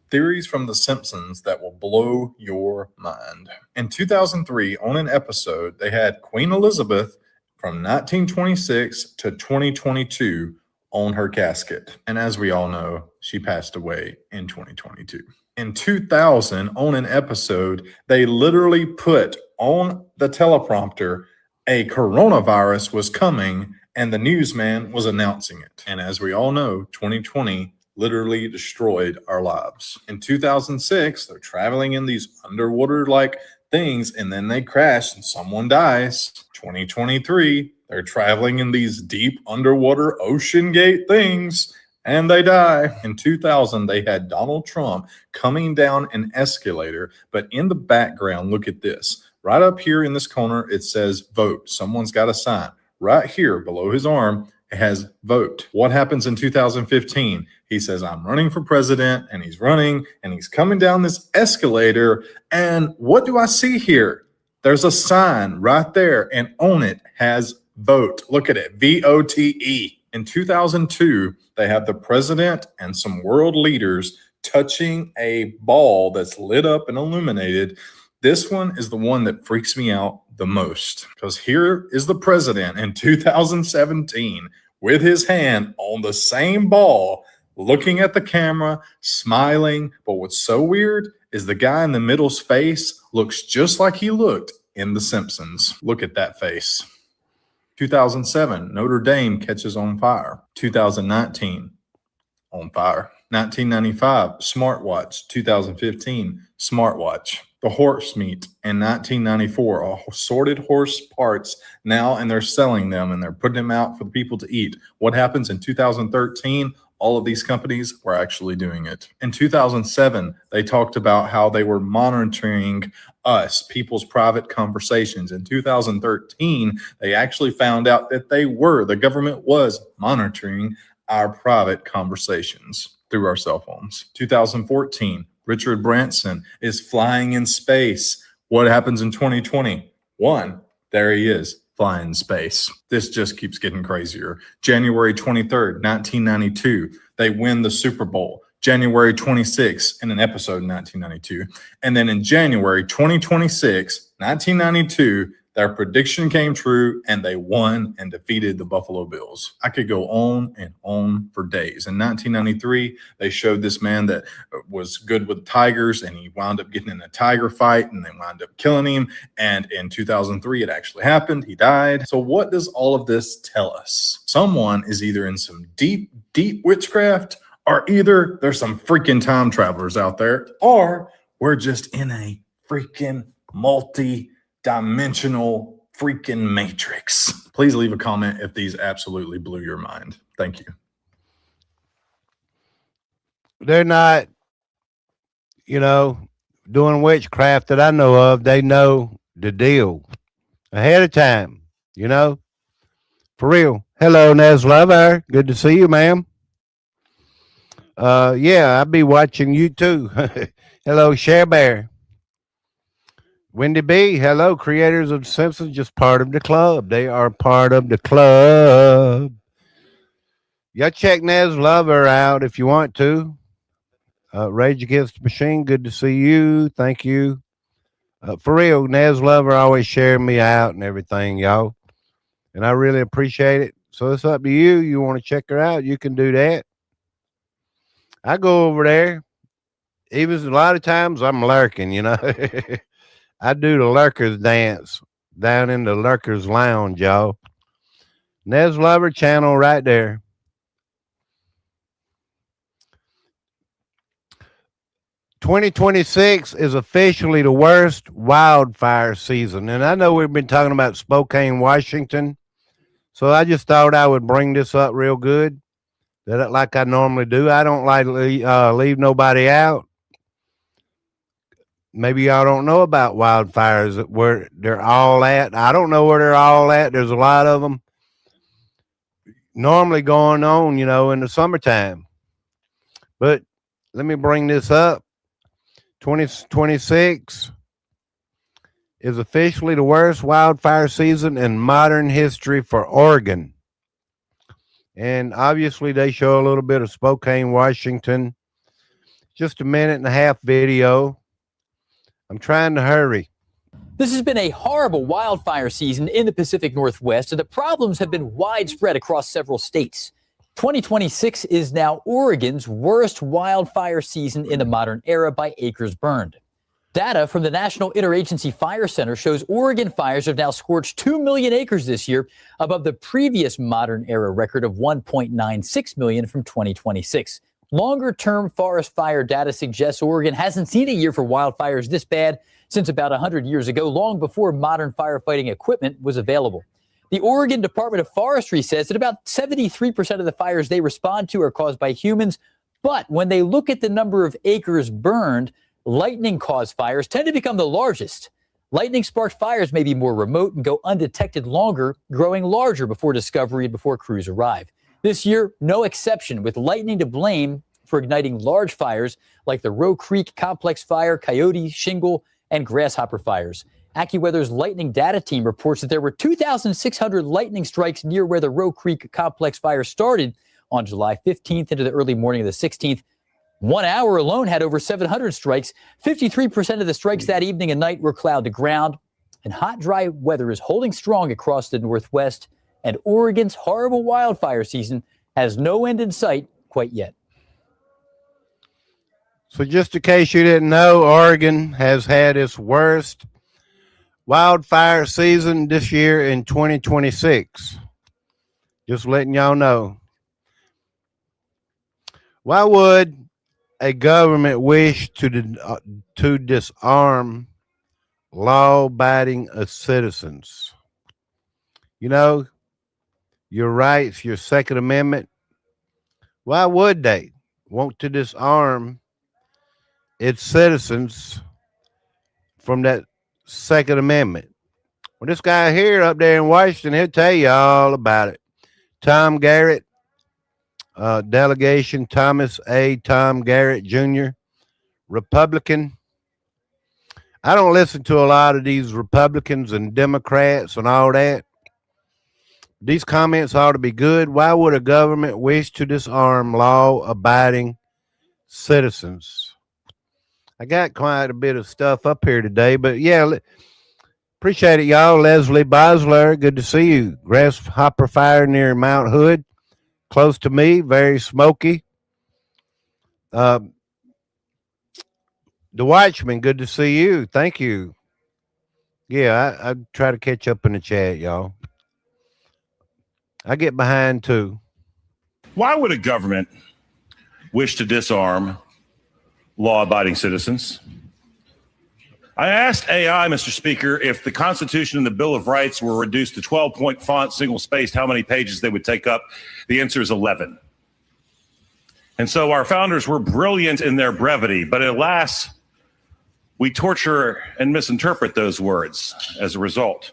Theories from The Simpsons that will blow your mind. In 2003, on an episode, they had Queen Elizabeth from 1926 to 2022 on her casket. And as we all know, she passed away in 2022. In 2000, on an episode, they literally put on the teleprompter a coronavirus was coming and the newsman was announcing it. And as we all know, 2020 literally destroyed our lives. In 2006, they're traveling in these underwater-like things, and then they crash and someone dies. 2023, they're traveling in these deep underwater ocean gate things, and they die. In 2000, they had Donald Trump coming down an escalator, but in the background, look at this. Right up here in this corner, it says vote. Someone's got a sign. Right here below his arm, it has vote. What happens in 2015? He says, I'm running for president, and he's running, and he's coming down this escalator. And what do I see here? There's a sign right there, and on it has vote. Look at it, VOTE. In 2002, they have the president and some world leaders touching a ball that's lit up and illuminated. This one is the one that freaks me out the most, because here is the president in 2017 with his hand on the same ball, looking at the camera, smiling. But what's so weird is the guy in the middle's face looks just like he looked in The Simpsons. Look at that face. 2007, Notre Dame catches on fire. 2019, on fire. 1995, smartwatch. 2015, smartwatch. The horse meat in 1994, assorted horse parts now, and they're selling them and they're putting them out for the people to eat. What happens in 2013? All of these companies were actually doing it. In 2007, they talked about how they were monitoring us, people's private conversations. In 2013, they actually found out that the government was monitoring our private conversations through our cell phones. 2014, Richard Branson is flying in space. What happens in 2021? There he is, flying in space. This just keeps getting crazier. January 23rd, 1992, they win the Super Bowl. January 26th, in an episode in 1992. And then in January 2026, 1992, their prediction came true and they won and defeated the Buffalo Bills. I could go on and on for days. In 1993, they showed this man that was good with tigers, and he wound up getting in a tiger fight and they wound up killing him. And in 2003, it actually happened. He died. So what does all of this tell us? Someone is either in some deep, deep witchcraft, or either there's some freaking time travelers out there, or we're just in a freaking multi-dimensional freaking matrix. Please leave a comment if these absolutely blew your mind. Thank you. They're not, doing witchcraft that I know of. They know the deal ahead of time, for real. Hello, Nez Lover. Good to see you, ma'am. Yeah, I'll be watching you too. Hello, Share Bear. Wendy B, hello, creators of The Simpsons, just part of the club. They are part of the club. Y'all check Nez Lover out if you want to. Rage Against the Machine, good to see you. Thank you. For real, Nez Lover always sharing me out and everything, y'all. And I really appreciate it. So it's up to you. You want to check her out, you can do that. I go over there. Even a lot of times I'm lurking, I do the lurkers dance down in the lurkers lounge, y'all. Nez Lover channel right there. "2026 is officially the worst wildfire season." And I know we've been talking about Spokane, Washington. So I just thought I would bring this up real good. That like I normally do. I don't like to leave nobody out. Maybe y'all don't know about wildfires, where they're all at. I don't know where they're all at. There's a lot of them normally going on, in the summertime. But let me bring this up. 2026 is officially the worst wildfire season in modern history for Oregon. And obviously they show a little bit of Spokane, Washington. Just a minute and a half video. I'm trying to hurry. This has been a horrible wildfire season in the Pacific Northwest, and the problems have been widespread across several states. 2026 is now Oregon's worst wildfire season in the modern era by acres burned. Data from the National Interagency Fire Center shows Oregon fires have now scorched 2 million acres this year, above the previous modern era record of 1.96 million from 2026. Longer-term forest fire data suggests Oregon hasn't seen a year for wildfires this bad since about 100 years ago, long before modern firefighting equipment was available. The Oregon Department of Forestry says that about 73% of the fires they respond to are caused by humans, but when they look at the number of acres burned, lightning-caused fires tend to become the largest. Lightning-sparked fires may be more remote and go undetected longer, growing larger before discovery and before crews arrive. This year, no exception, with lightning to blame for igniting large fires like the Roe Creek Complex Fire, Coyote, Shingle, and Grasshopper fires. AccuWeather's lightning data team reports that there were 2,600 lightning strikes near where the Roe Creek Complex Fire started on July 15th into the early morning of the 16th. 1 hour alone had over 700 strikes. 53% of the strikes that evening and night were cloud to ground. And hot, dry weather is holding strong across the Northwest. And Oregon's horrible wildfire season has no end in sight quite yet. So just in case you didn't know, Oregon has had its worst wildfire season this year in 2026. Just letting y'all know. Why would a government wish to disarm law-abiding citizens? You know, your rights, your Second Amendment. Why would they want to disarm its citizens from that Second Amendment? Well, this guy here up there in Washington, he'll tell you all about it. Tom Garrett, delegation Thomas A. Tom Garrett Jr., Republican. I don't listen to a lot of these Republicans and Democrats and all that. These comments ought to be good. Why would a government wish to disarm law-abiding citizens? I got quite a bit of stuff up here today, but yeah, appreciate it, y'all. Leslie Bosler, good to see you. Grasshopper Fire near Mount Hood, close to me, very smoky. The Watchman, good to see you. Thank you. Yeah, I try to catch up in the chat, y'all. I get behind too. Why would a government wish to disarm law-abiding citizens? I asked AI, Mr. Speaker, if the Constitution and the Bill of Rights were reduced to 12-point font, single-spaced, how many pages they would take up. The answer is 11. And so our founders were brilliant in their brevity, but alas, we torture and misinterpret those words as a result.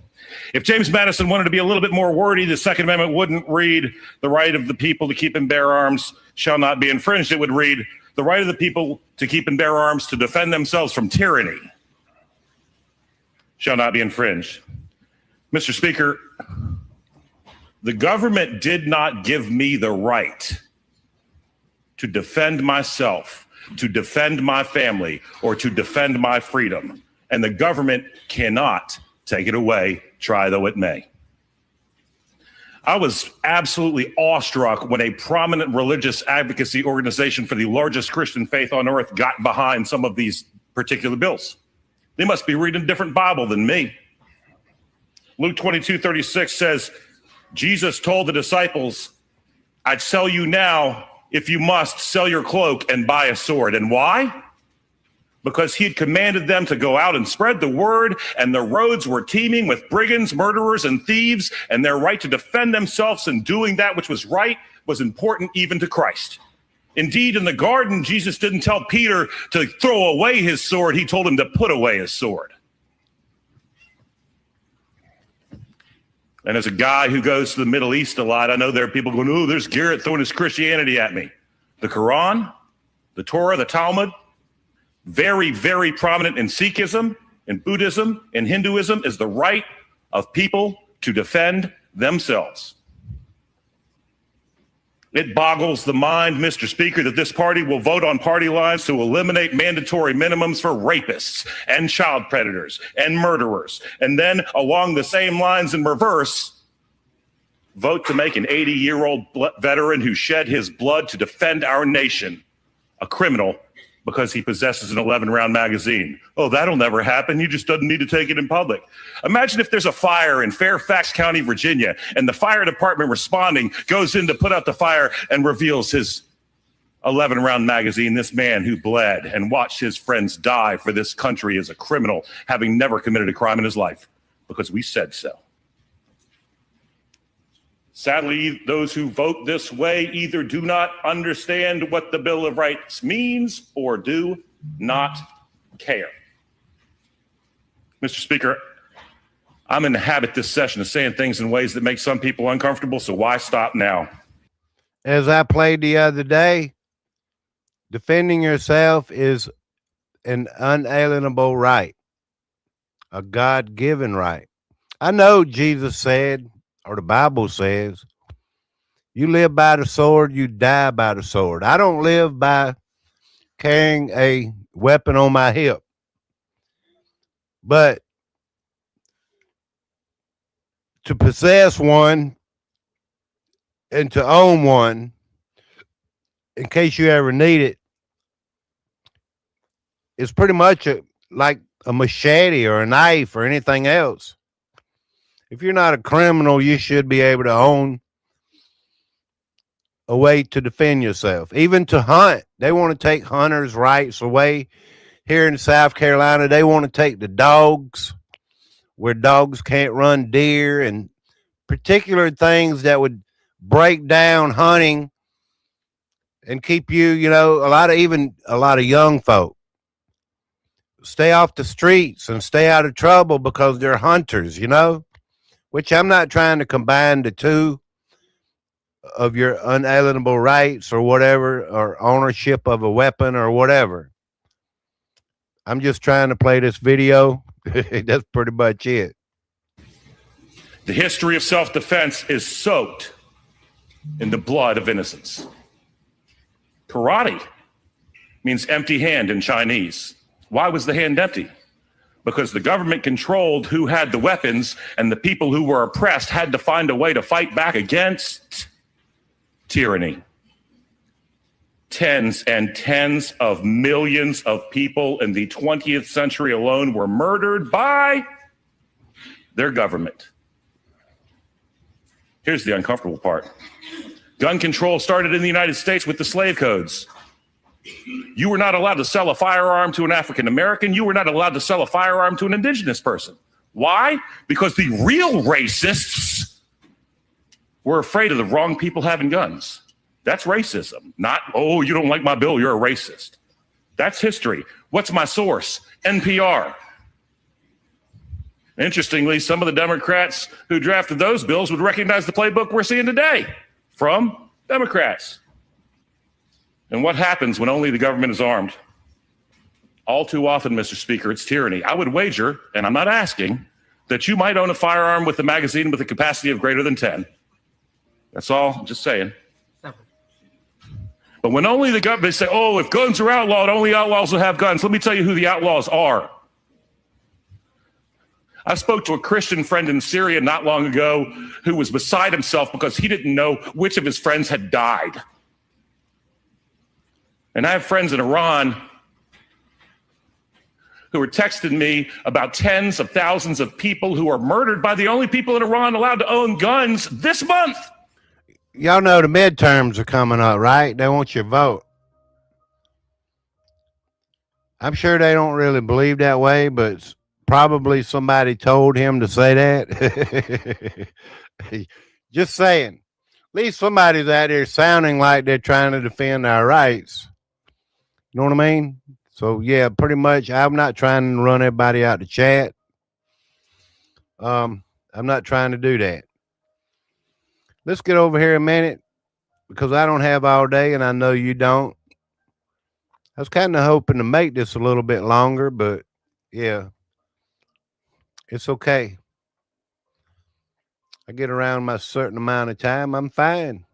If James Madison wanted to be a little bit more wordy, the Second Amendment wouldn't read, the right of the people to keep and bear arms shall not be infringed. It would read, the right of the people to keep and bear arms to defend themselves from tyranny shall not be infringed. Mr. Speaker, the government did not give me the right to defend myself, to defend my family, or to defend my freedom. And the government cannot take it away, try though it may. I was absolutely awestruck when a prominent religious advocacy organization for the largest Christian faith on earth got behind some of these particular bills. They must be reading a different Bible than me. Luke 22:36 says, Jesus told the disciples, I'd sell you now, if you must, sell your cloak and buy a sword. And why? Because he had commanded them to go out and spread the word, and the roads were teeming with brigands, murderers, and thieves, and their right to defend themselves in doing that which was right was important even to Christ. Indeed, in the garden, Jesus didn't tell Peter to throw away his sword. He told him to put away his sword. And as a guy who goes to the Middle East a lot, I know there are people going, oh, there's Garrett throwing his Christianity at me. The Quran, the Torah, the Talmud, very, very prominent in Sikhism, in Buddhism, in Hinduism, is the right of people to defend themselves. It boggles the mind, Mr. Speaker, that this party will vote on party lines to eliminate mandatory minimums for rapists and child predators and murderers. And then along the same lines in reverse, vote to make an 80-year-old veteran who shed his blood to defend our nation a criminal because he possesses an 11-round magazine. Oh, that'll never happen. You just doesn't need to take it in public. Imagine if there's a fire in Fairfax County, Virginia, and the fire department responding goes in to put out the fire and reveals his 11-round magazine. This man who bled and watched his friends die for this country is a criminal, having never committed a crime in his life, because we said so. Sadly, those who vote this way either do not understand what the Bill of Rights means or do not care. Mr. Speaker, I'm in the habit this session of saying things in ways that make some people uncomfortable, so why stop now? As I played the other day, defending yourself is an unalienable right, a God-given right. I know Jesus said, or the Bible says, you live by the sword, you die by the sword. I don't live by carrying a weapon on my hip. But to possess one and to own one, in case you ever need it, is pretty much like a machete or a knife or anything else. If you're not a criminal, you should be able to own a way to defend yourself. Even to hunt. They want to take hunters' rights away. Here in South Carolina, they want to take the dogs, where dogs can't run deer, and particular things that would break down hunting and keep you, a lot of young folk stay off the streets and stay out of trouble because they're hunters, which I'm not trying to combine the two of your unalienable rights or whatever, or ownership of a weapon or whatever. I'm just trying to play this video. That's pretty much it. The history of self-defense is soaked in the blood of innocents. Karate means empty hand in Chinese. Why was the hand empty? Because the government controlled who had the weapons, and the people who were oppressed had to find a way to fight back against tyranny. Tens and tens of millions of people in the 20th century alone were murdered by their government. Here's the uncomfortable part. Gun control started in the United States with the slave codes. You were not allowed to sell a firearm to an African American. You were not allowed to sell a firearm to an indigenous person. Why? Because the real racists were afraid of the wrong people having guns. That's racism, not, oh, you don't like my bill, you're a racist. That's history. What's my source? NPR. Interestingly, some of the Democrats who drafted those bills would recognize the playbook we're seeing today from Democrats. And what happens when only the government is armed? All too often, Mr. Speaker, it's tyranny. I would wager, and I'm not asking, that you might own a firearm with a magazine with a capacity of greater than 10. That's all, I'm just saying. But when only the government, they say, oh, if guns are outlawed, only outlaws will have guns. Let me tell you who the outlaws are. I spoke to a Christian friend in Syria not long ago who was beside himself because he didn't know which of his friends had died. And I have friends in Iran who are texting me about tens of thousands of people who are murdered by the only people in Iran allowed to own guns this month. Y'all know the midterms are coming up, right? They want your vote. I'm sure they don't really believe that way, but probably somebody told him to say that. Just saying. At least somebody's out there sounding like they're trying to defend our rights. You know what I mean? So, yeah, pretty much I'm not trying to run everybody out the chat. I'm not trying to do that. Let's get over here a minute because I don't have all day and I know you don't. I was kind of hoping to make this a little bit longer, but yeah. It's okay. I get around my certain amount of time, I'm fine.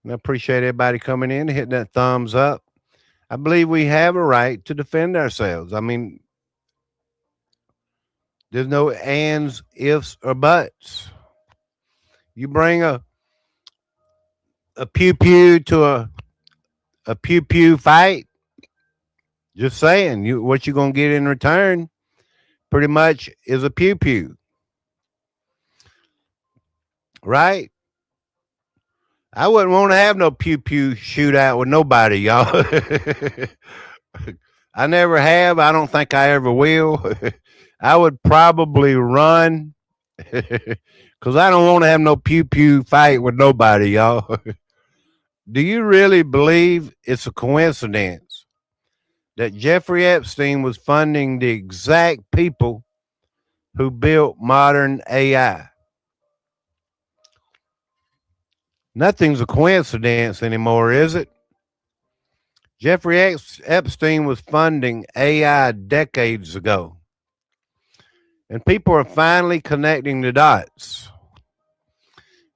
And I appreciate everybody coming in, hitting that thumbs up. I believe we have a right to defend ourselves. I mean, there's no ands, ifs, or buts. You bring a pew pew to a pew pew fight. Just saying, what you gonna get in return pretty much is a pew pew. Right? I wouldn't want to have no pew pew shootout with nobody, y'all. I never have. I don't think I ever will. I would probably run because I don't want to have no pew pew fight with nobody, y'all. Do you really believe it's a coincidence that Jeffrey Epstein was funding the exact people who built modern AI? Nothing's a coincidence anymore, is it? Jeffrey Epstein was funding AI decades ago. And people are finally connecting the dots.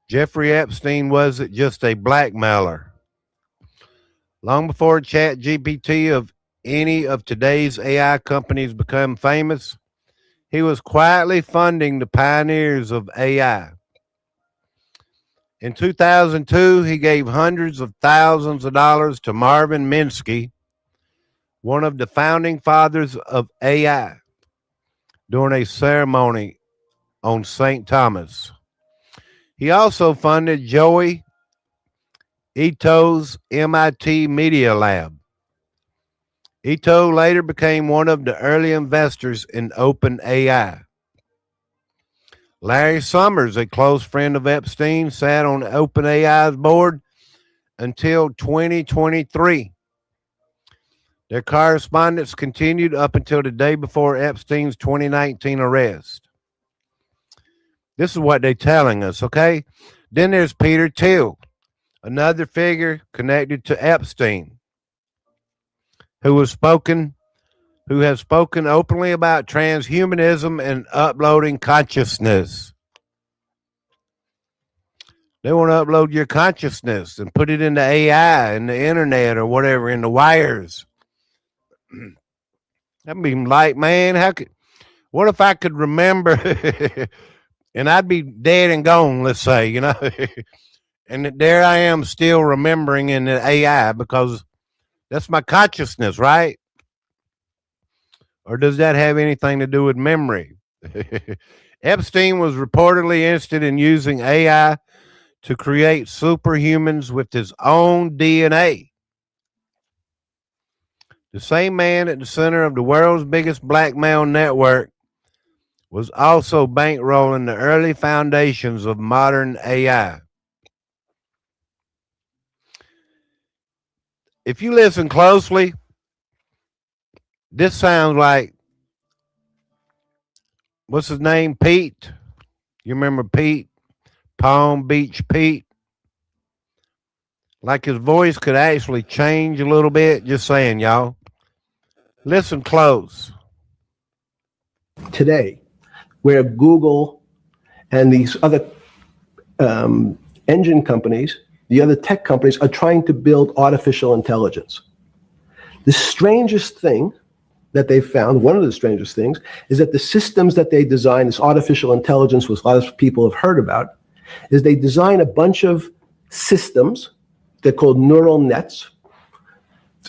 Jeffrey Epstein wasn't just a blackmailer. Long before ChatGPT of any of today's AI companies become famous, he was quietly funding the pioneers of AI. In 2002, he gave hundreds of thousands of dollars to Marvin Minsky, one of the founding fathers of AI, during a ceremony on St. Thomas. He also funded Joi Ito's MIT Media Lab. Ito later became one of the early investors in OpenAI. Larry Summers, a close friend of Epstein, sat on OpenAI's board until 2023. Their correspondence continued up until the day before Epstein's 2019 arrest. This is what they're telling us, okay? Then there's Peter Thiel, another figure connected to Epstein, who has spoken openly about transhumanism and uploading consciousness. They want to upload your consciousness and put it into AI and the internet or whatever, in the wires. I mean, like, man, what if I could remember and I'd be dead and gone, let's say, you know, and there I am still remembering in the AI because that's my consciousness, right? Or does that have anything to do with memory? Epstein was reportedly interested in using AI to create superhumans with his own DNA. The same man at the center of the world's biggest blackmail network was also bankrolling the early foundations of modern AI. If you listen closely, this sounds like, what's his name? Pete. You remember Pete? Palm Beach Pete? Like his voice could actually change a little bit. Just saying, y'all. Listen close. Today, where Google and these other engine companies, the other tech companies, are trying to build artificial intelligence. The strangest thing that they found, one of the strangest things, is that the systems that they design, this artificial intelligence, which a lot of people have heard about, is they design a bunch of systems. They're called neural nets.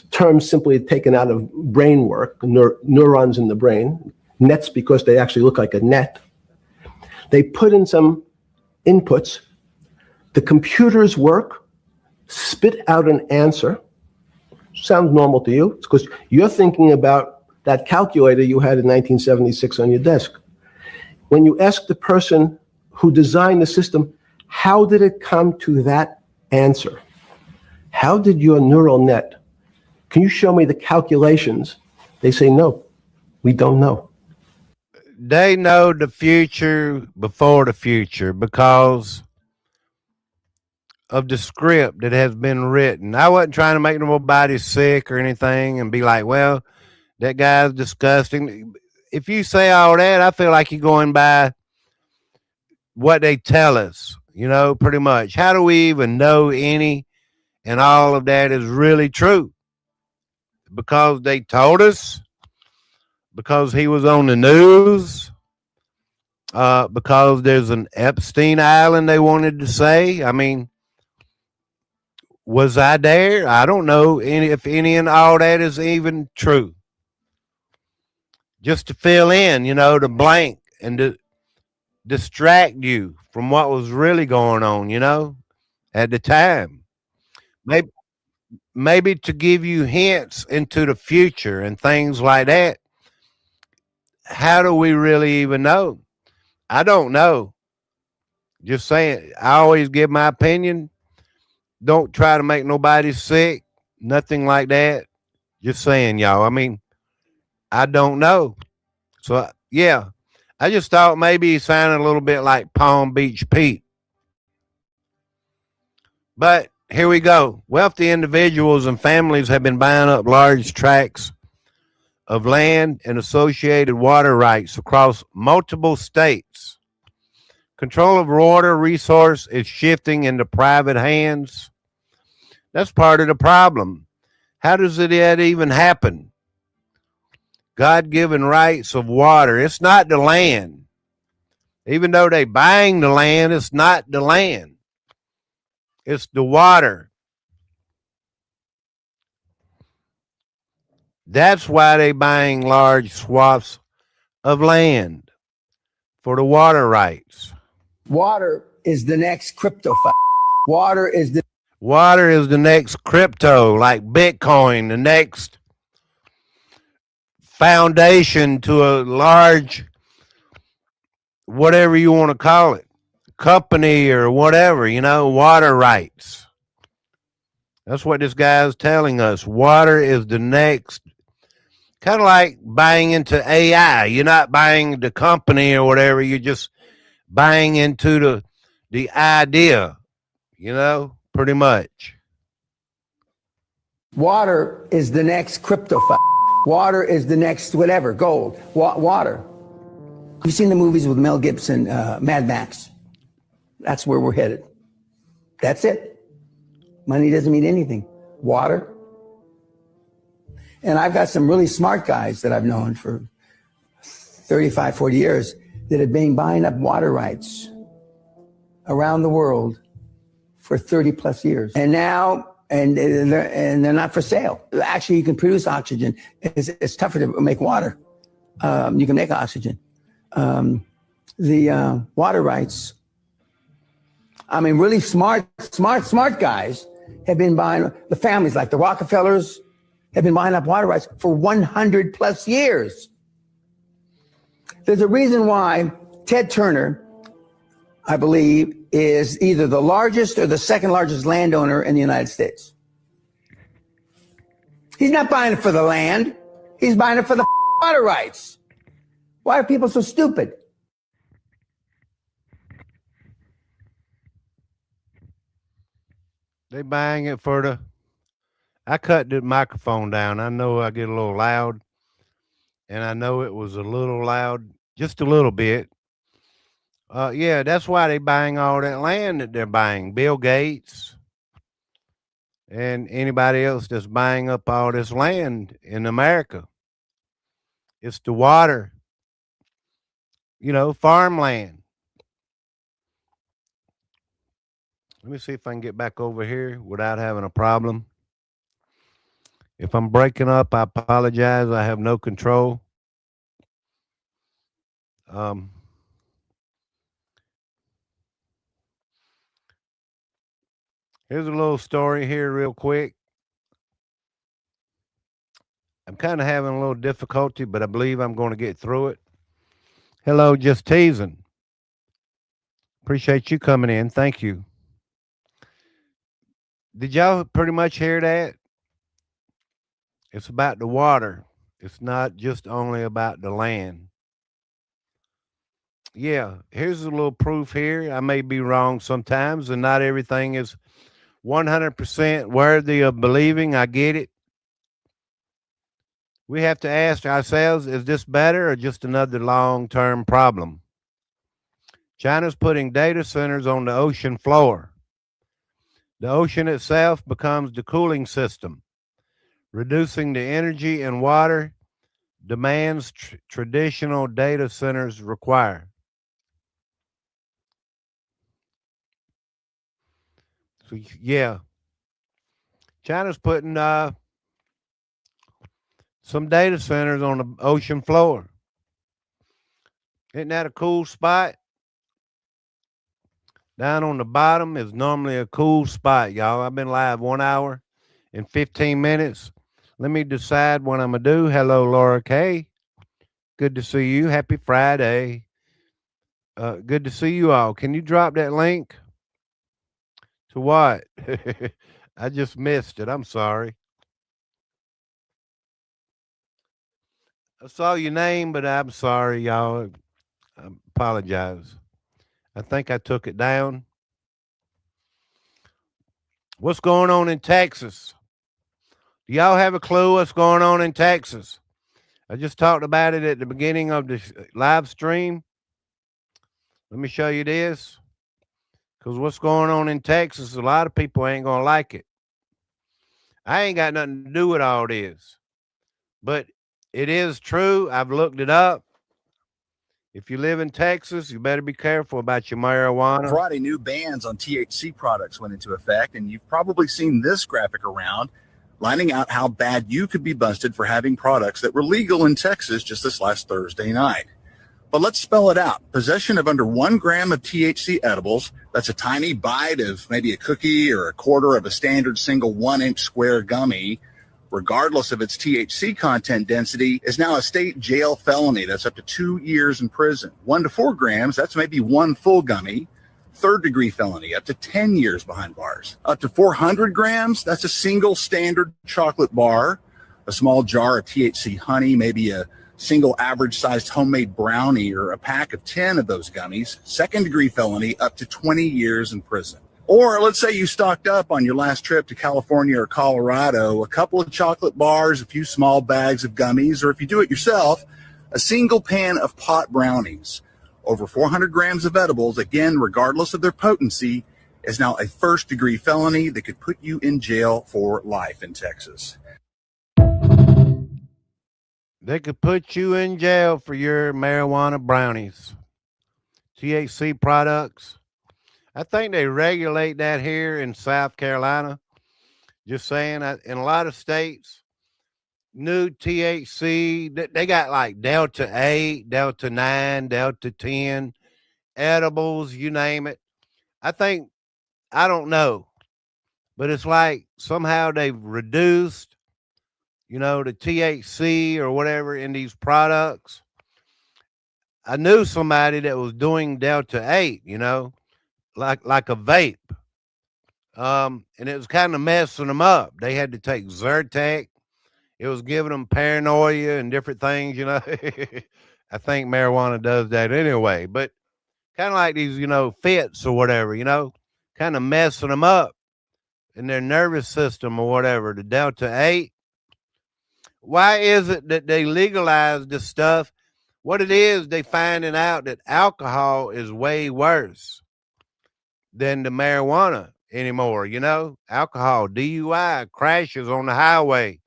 Terms simply taken out of brain work, neurons in the brain. Nets because they actually look like a net. They put in some inputs. The computers work, spit out an answer. Sounds normal to you. It's because you're thinking about that calculator you had in 1976 on your desk. When you ask the person who designed the system, how did it come to that answer? How did your neural net, can you show me the calculations? They say, no, we don't know. They know the future before the future because of the script that has been written. I wasn't trying to make nobody sick or anything and be like, well, that guy's disgusting. if you say all that, I feel like you're going by what they tell us, pretty much. How do we even know any and all of that is really true? Because they told us, because he was on the news, because there's an Epstein Island they wanted to say. I mean, was I there? I don't know if any and all that is even true. Just to fill in, the blank and to distract you from what was really going on, at the time. Maybe to give you hints into the future and things like that. How do we really even know? I don't know. Just saying, I always give my opinion. Don't try to make nobody sick, nothing like that. Just saying, y'all. I mean, I don't know. So, yeah, I just thought maybe he sounded a little bit like Palm Beach Pete. But here we go. Wealthy individuals and families have been buying up large tracts of land and associated water rights across multiple states. Control of water resource is shifting into private hands. That's part of the problem. How does that even happen? God-given rights of water. It's not the land. Even though they buying the land, it's not the land. It's the water. That's why they buying large swaths of land for the water rights. Water is the next crypto. Water is the next crypto, like Bitcoin, the next foundation to a large, whatever you want to call it, company or whatever, water rights. That's what this guy is telling us. Water is the next, kind of like buying into AI. You're not buying the company or whatever. You're just buying into the idea, pretty much. Water is the next crypto. Water is the next whatever, gold. Water. You've seen the movies with Mel Gibson, Mad Max. That's where we're headed. That's it. Money doesn't mean anything. Water. And I've got some really smart guys that I've known for 35, 40 years that have been buying up water rights around the world for 30 plus years. And now, and they're not for sale. Actually, you can produce oxygen. It's tougher to make water. You can make oxygen. The water rights, I mean, really smart guys have been buying, the families like the Rockefellers have been buying up water rights for 100 plus years. There's a reason why Ted Turner, I believe, is either the largest or the second largest landowner in the United States. He's not buying it for the land. He's buying it for the water rights. Why are people so stupid? They buying it for the... I cut the microphone down. I know I get a little loud, and I know it was a little loud, just a little bit. Yeah, that's why they buying all that land that they're buying. Bill Gates and anybody else that's buying up all this land in America. It's the water, farmland. Let me see if I can get back over here without having a problem. If I'm breaking up, I apologize. I have no control. Here's a little story here real quick. I'm kind of having a little difficulty, but I believe I'm going to get through it. Hello, just teasing. Appreciate you coming in. Thank you. Did y'all pretty much hear that? It's about the water. It's not just only about the land. Yeah, here's a little proof here. I may be wrong sometimes, and not everything is 100% worthy of believing. I get it. We have to ask ourselves, is this better or just another long-term problem? China's putting data centers on the ocean floor. The ocean itself becomes the cooling system, reducing the energy and water demands traditional data centers require. So, yeah, China's putting some data centers on the ocean floor. Isn't that a cool spot? Down on the bottom is normally a cool spot, y'all. I've been live 1 hour and 15 minutes. Let me decide what I'm going to do. Hello, Laura K. Good to see you. Happy Friday. Good to see you all. Can you drop that link? To what? I just missed it. I'm sorry. I saw your name, but I'm sorry, y'all. I apologize. I think I took it down. What's going on in Texas? Do y'all have a clue what's going on in Texas? I just talked about it at the beginning of the live stream. Let me show you this. Because what's going on in Texas, a lot of people ain't going to like it. I ain't got nothing to do with all this. But it is true. I've looked it up. If you live in Texas, you better be careful about your marijuana. Friday, new bans on THC products went into effect, and you've probably seen this graphic around lining out how bad you could be busted for having products that were legal in Texas just this last Thursday night. But let's spell it out. Possession of under 1 gram of THC edibles, that's a tiny bite of maybe a cookie or a quarter of a standard single 1-inch square gummy, regardless of its THC content density, is now a state jail felony. That's up to 2 years in prison. 1 to 4 grams, that's maybe 1 full gummy. 3rd-degree felony, up to 10 years behind bars. Up to 400 grams, that's a single standard chocolate bar. A small jar of THC honey, maybe a single average-sized homemade brownie, or a pack of 10 of those gummies. 2nd-degree felony, up to 20 years in prison. Or let's say you stocked up on your last trip to California or Colorado, a couple of chocolate bars, a few small bags of gummies, or if you do it yourself, a single pan of pot brownies. Over 400 grams of edibles, again, regardless of their potency, is now a 1st-degree felony that could put you in jail for life in Texas. They could put you in jail for your marijuana brownies, THC products. I think they regulate that here in South Carolina. Just saying, in a lot of states, new THC, they got like Delta 8, Delta 9, Delta 10, edibles, you name it. I don't know, but it's like somehow they've reduced, the THC or whatever in these products. I knew somebody that was doing Delta 8, like a vape. And it was kind of messing them up. They had to take Zyrtec. It was giving them paranoia and different things, I think marijuana does that anyway, but kind of like these, fits or whatever, kind of messing them up in their nervous system or whatever. The Delta 8. Why is it that they legalize this stuff? What it is, they finding out that alcohol is way worse than the marijuana anymore, alcohol, DUI, crashes on the highway,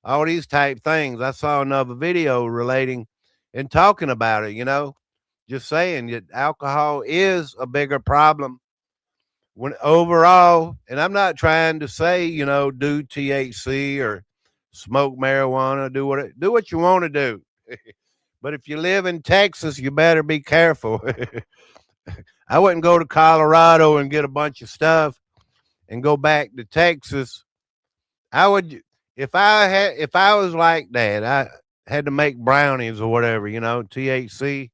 all these type things. I saw another video relating and talking about it, just saying that alcohol is a bigger problem when overall, and I'm not trying to say, do THC or smoke marijuana, do what you want to do. But if you live in Texas, you better be careful. I wouldn't go to Colorado and get a bunch of stuff and go back to Texas. I would, if I was like that, I had to make brownies or whatever, THC.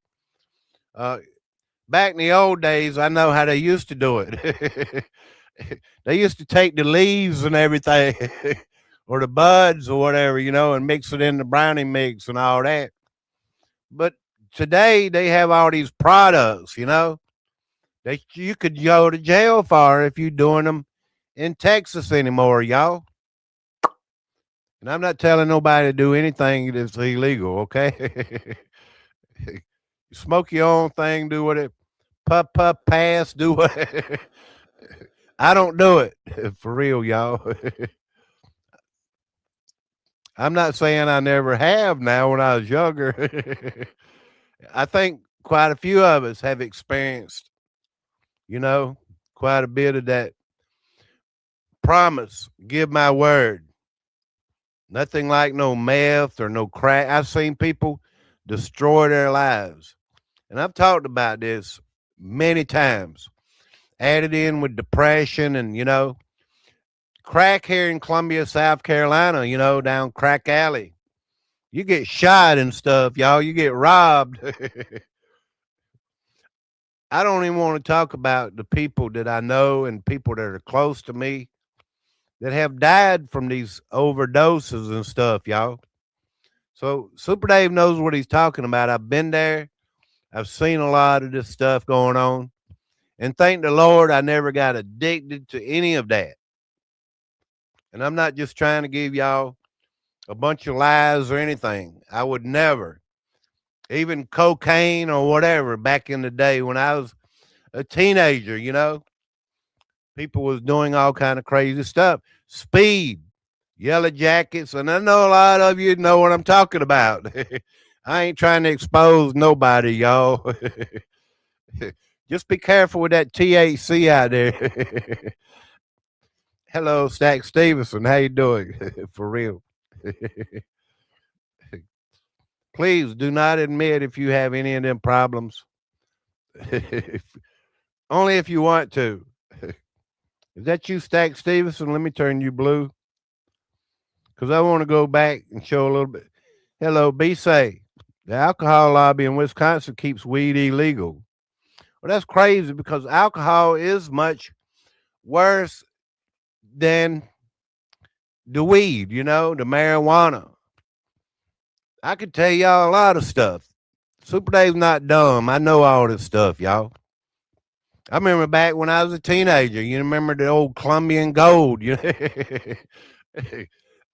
Back in the old days, I know how they used to do it. They used to take the leaves and everything or the buds or whatever, and mix it in the brownie mix and all that. But today they have all these products, that you could go to jail for if you're doing them in Texas anymore, y'all. And I'm not telling nobody to do anything that's illegal, okay? Smoke your own thing, do what it puff pass, do what I don't do it for real, y'all. I'm not saying I never have now when I was younger. I think quite a few of us have experienced, quite a bit of that promise, give my word. Nothing like no meth or no crack. I've seen people destroy their lives. And I've talked about this many times. Added in with depression and, crack here in Columbia, South Carolina, down Crack Alley. You get shot and stuff, y'all. You get robbed. I don't even want to talk about the people that I know and people that are close to me that have died from these overdoses and stuff, y'all. So Super Dave knows what he's talking about. I've been there. I've seen a lot of this stuff going on. And thank the Lord I never got addicted to any of that. And I'm not just trying to give y'all a bunch of lies or anything. I would never. Even cocaine or whatever back in the day when I was a teenager, people was doing all kind of crazy stuff. Speed, yellow jackets, and I know a lot of you know what I'm talking about. I ain't trying to expose nobody, y'all. Just be careful with that THC out there. Hello, Stack Stevenson. How you doing? For real. Please do not admit if you have any of them problems. Only if you want to. Is that you, Stack Stevenson? Let me turn you blue. Because I want to go back and show a little bit. Hello, B-Say. The alcohol lobby in Wisconsin keeps weed illegal. Well, that's crazy because alcohol is much worse than the weed, the marijuana. I could tell y'all a lot of stuff. Super Dave's not dumb. I know all this stuff, y'all. I remember back when I was a teenager. You remember the old Colombian gold.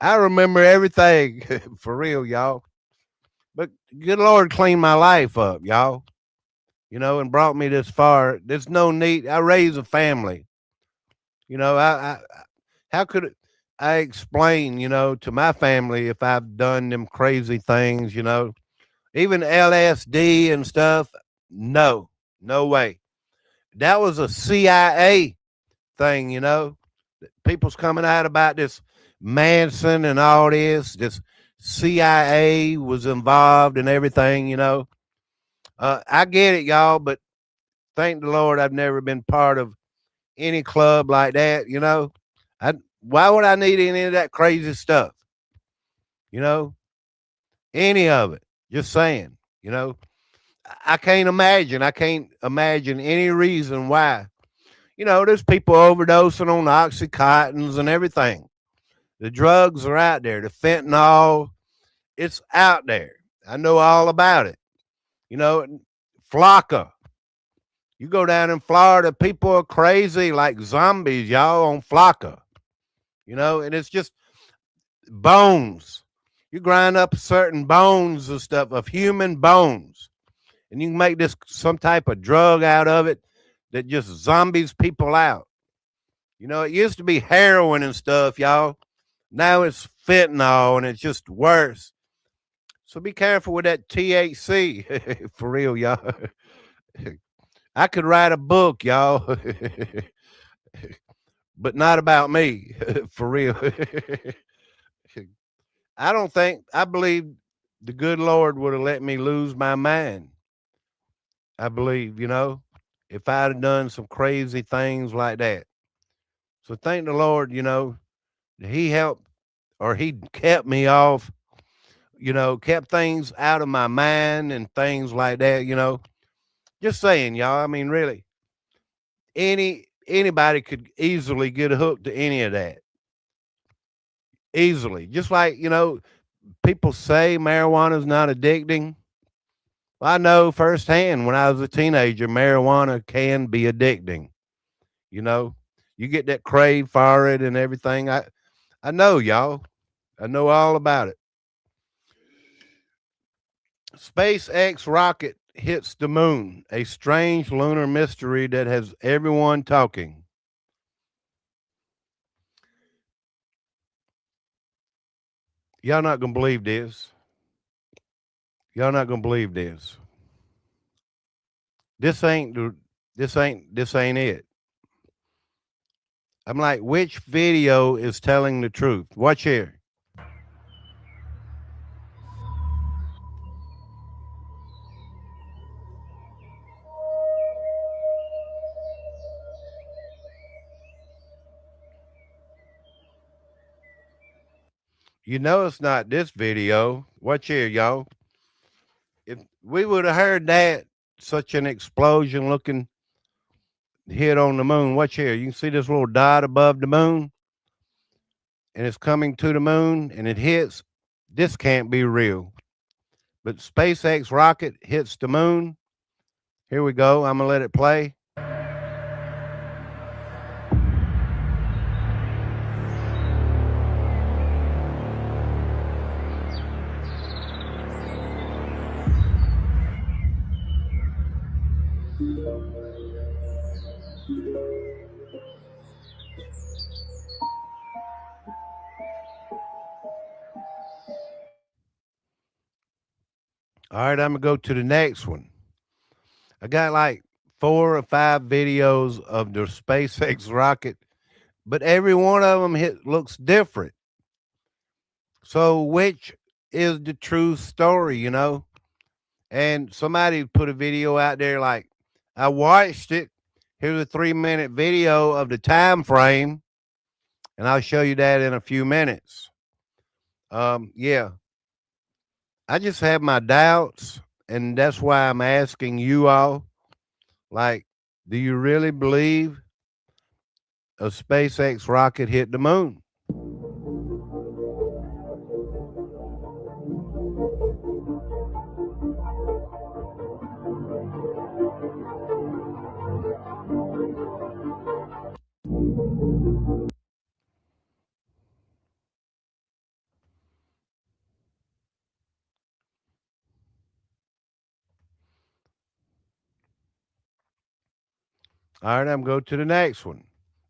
I remember everything for real, y'all. But good Lord cleaned my life up, y'all. And brought me this far. There's no need. I raised a family. I how could I explain, to my family if I've done them crazy things, even LSD and stuff? No way. That was a CIA thing, People's coming out about this Manson and all this. This CIA was involved and everything, I get it, y'all, but thank the Lord I've never been part of any club like that, Why would I need any of that crazy stuff? Any of it. Just saying, I can't imagine any reason why. There's people overdosing on Oxycontins and everything. The drugs are out there. The fentanyl, it's out there. I know all about it. Flocka. You go down in Florida, people are crazy like zombies, y'all, on Flocka. And it's just bones. You grind up certain bones and stuff of human bones, and you can make this some type of drug out of it that just zombies people out. It used to be heroin and stuff, y'all. Now it's fentanyl, and it's just worse. So be careful with that THC. For real, y'all. I could write a book, y'all. But not about me. For real. I believe the good Lord would have let me lose my mind. I believe, if I'd have done some crazy things like that. So thank the Lord, he helped, or he kept me off, kept things out of my mind and things like that, Just saying, y'all. I mean, really, anybody could easily get hooked to any of that. Easily. Just like, people say marijuana is not addicting. Well, I know firsthand when I was a teenager, marijuana can be addicting. You get that crave for it and everything. I know, y'all. I know all about it. SpaceX rocket hits the moon, a strange lunar mystery that has everyone talking. Y'all not gonna believe this. Y'all not gonna believe this. This ain't it. I'm like, which video is telling the truth? Watch here. You know it's not this video. Watch here, y'all. If we would have heard that, such an explosion looking hit on the moon. Watch here. You can see this little dot above the moon, and it's coming to the moon, and it hits. This can't be real. But SpaceX rocket hits the moon. Here we go. I'm going to let it play. All right, I'm going to go to the next one. I got like 4 or 5 videos of the SpaceX rocket, but every one of them looks different. So which is the true story, you know? And somebody put a video out there like, I watched it. Here's a 3-minute video of the time frame, and I'll show you that in a few minutes. Yeah. I just have my doubts, and that's why I'm asking you all, like, do you really believe a SpaceX rocket hit the moon? All right, I'm going to the next one.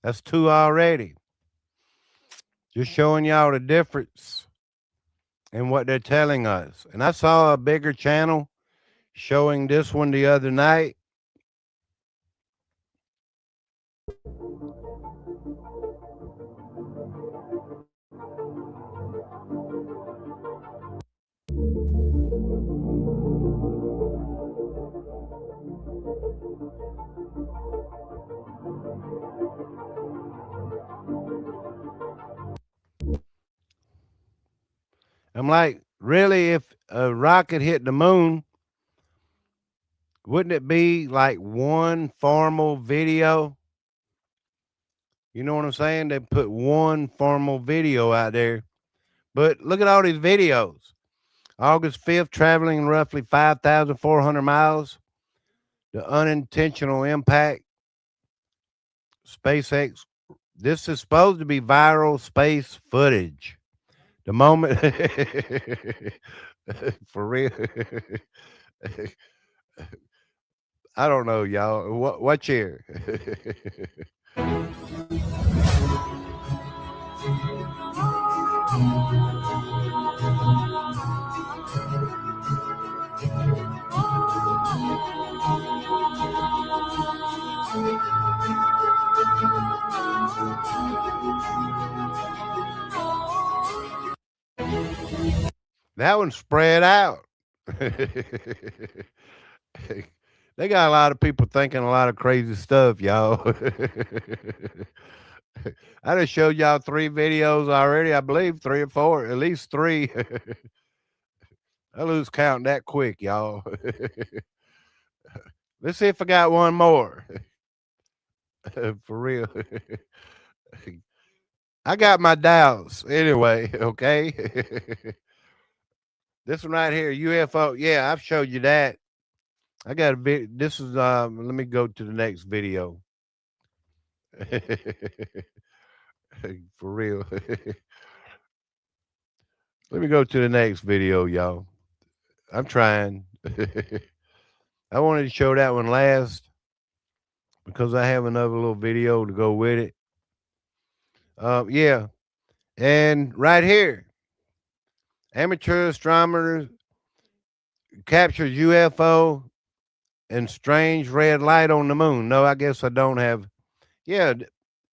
That's 2 already. Just showing y'all the difference in what they're telling us. And I saw a bigger channel showing this one the other night. I'm like, really, if a rocket hit the moon, wouldn't it be like one formal video? You know what I'm saying? They put one formal video out there. But look at all these videos. August 5th, traveling roughly 5,400 miles. The unintentional impact. SpaceX. This is supposed to be viral space footage. The moment, for real. I don't know, y'all. Watch here. That one spread out. They got a lot of people thinking a lot of crazy stuff, y'all. I just showed y'all 3 videos already, I believe 3 or 4, at least 3. I lose count that quick, y'all. Let's see if I got one more. For real. I got my doubts anyway, okay? This one right here, UFO. Yeah, I've showed you that. I got a bit. This is let me go to the next video. For real. Let me go to the next video, y'all. I'm trying. I wanted to show that one last because I have another little video to go with it. Yeah. And right here, amateur astronomer captures UFO and strange red light on the moon. No, I guess I don't have. Yeah,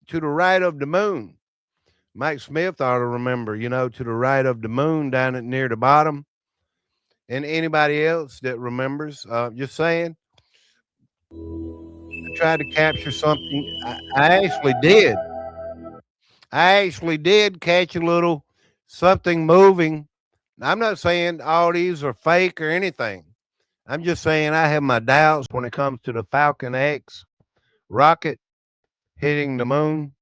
to the right of the moon. Mike Smith ought to remember, to the right of the moon down at near the bottom. And anybody else that remembers, just saying, I tried to capture something. I actually did. I actually did catch a little something moving. I'm not saying all these are fake or anything. I'm just saying I have my doubts when it comes to the Falcon X rocket hitting the moon.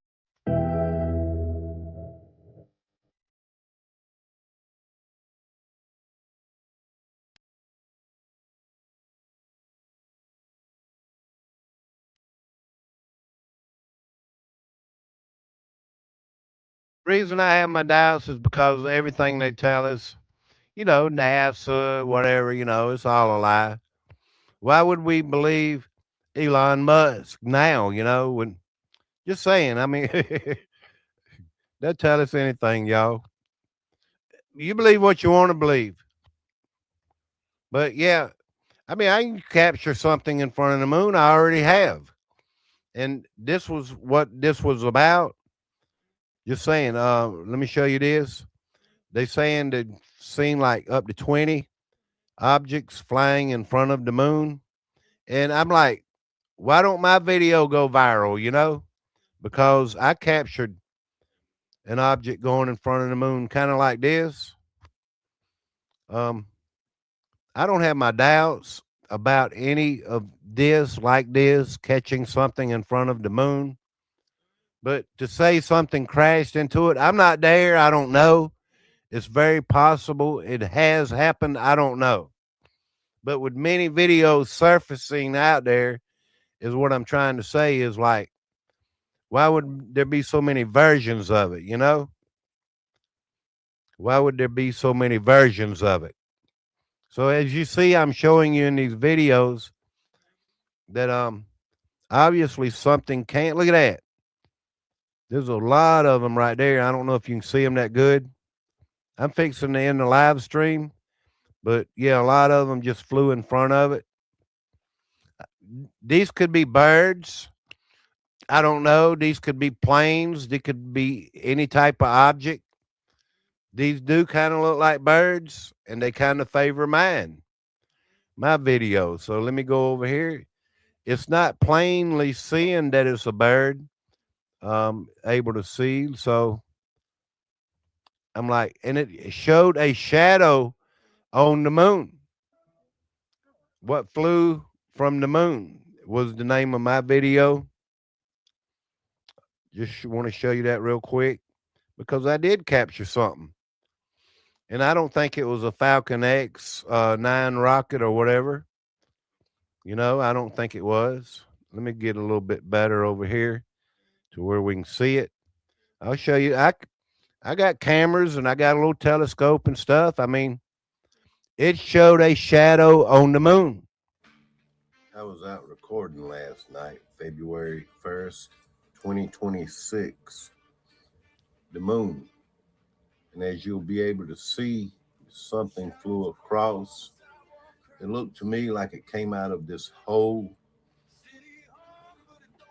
Reason I have my doubts is because of everything they tell us, NASA, whatever, it's all a lie. Why would we believe Elon Musk now, when just saying, I mean, they'll tell us anything, y'all. You believe what you want to believe. But yeah, I mean, I can capture something in front of the moon. I already have. And this was what this was about. Just saying, let me show you this. They saying they've seen like up to 20 objects flying in front of the moon. And I'm like, why don't my video go viral, Because I captured an object going in front of the moon kind of like this. I don't have my doubts about any of this like this catching something in front of the moon. But to say something crashed into it, I'm not there. I don't know. It's very possible it has happened. I don't know. But with many videos surfacing out there, is what I'm trying to say is like, why would there be so many versions of it, Why would there be so many versions of it? So as you see, I'm showing you in these videos that obviously something can't. Look at that. There's a lot of them right there. I don't know if you can see them that good. I'm fixing to end the live stream, but yeah, a lot of them just flew in front of it. These could be birds. I don't know. These could be planes. They could be any type of object. These do kind of look like birds, and they kind of favor my video. So let me go over here. It's not plainly seeing that it's a bird, able to see. So I'm like, and it showed a shadow on the moon. What flew from the moon was the name of my video. Just want to show you that real quick because I did capture something. And I don't think it was a Falcon X 9 rocket or whatever. I don't think it was. Let me get a little bit better over here to where we can see it. I'll show you. I got cameras and I got a little telescope and stuff. I mean, it showed a shadow on the moon. I was out recording last night, February 1st, 2026, the moon. And as you'll be able to see, something flew across. It looked to me like it came out of this hole.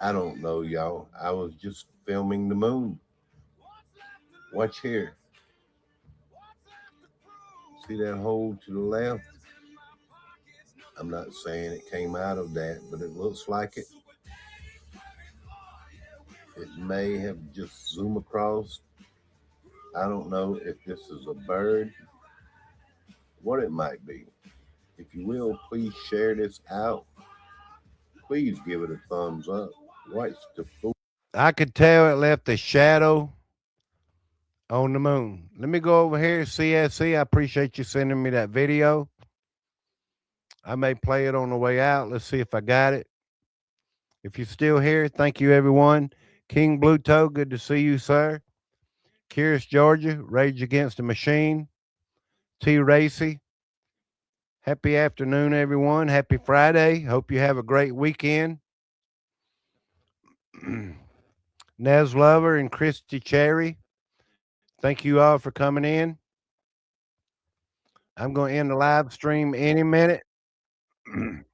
I don't know, y'all. I was just filming the moon. Watch here. See that hole to the left? I'm not saying it came out of that, but it looks like it. It may have just zoomed across. I don't know if this is a bird, what it might be. If you will, please share this out. Please give it a thumbs up. What's the fool? I could tell it left a shadow on the moon. Let me go over here, CSC. I appreciate you sending me that video. I may play it on the way out. Let's see if I got it. If you're still here, thank you, everyone. King Blue Toe, good to see you, sir. Curious Georgia, Rage Against the Machine. T. Racy. Happy afternoon, everyone. Happy Friday. Hope you have a great weekend. Nez Lover and Christy Cherry, thank you all for coming in. I'm going to end the live stream any minute. I'm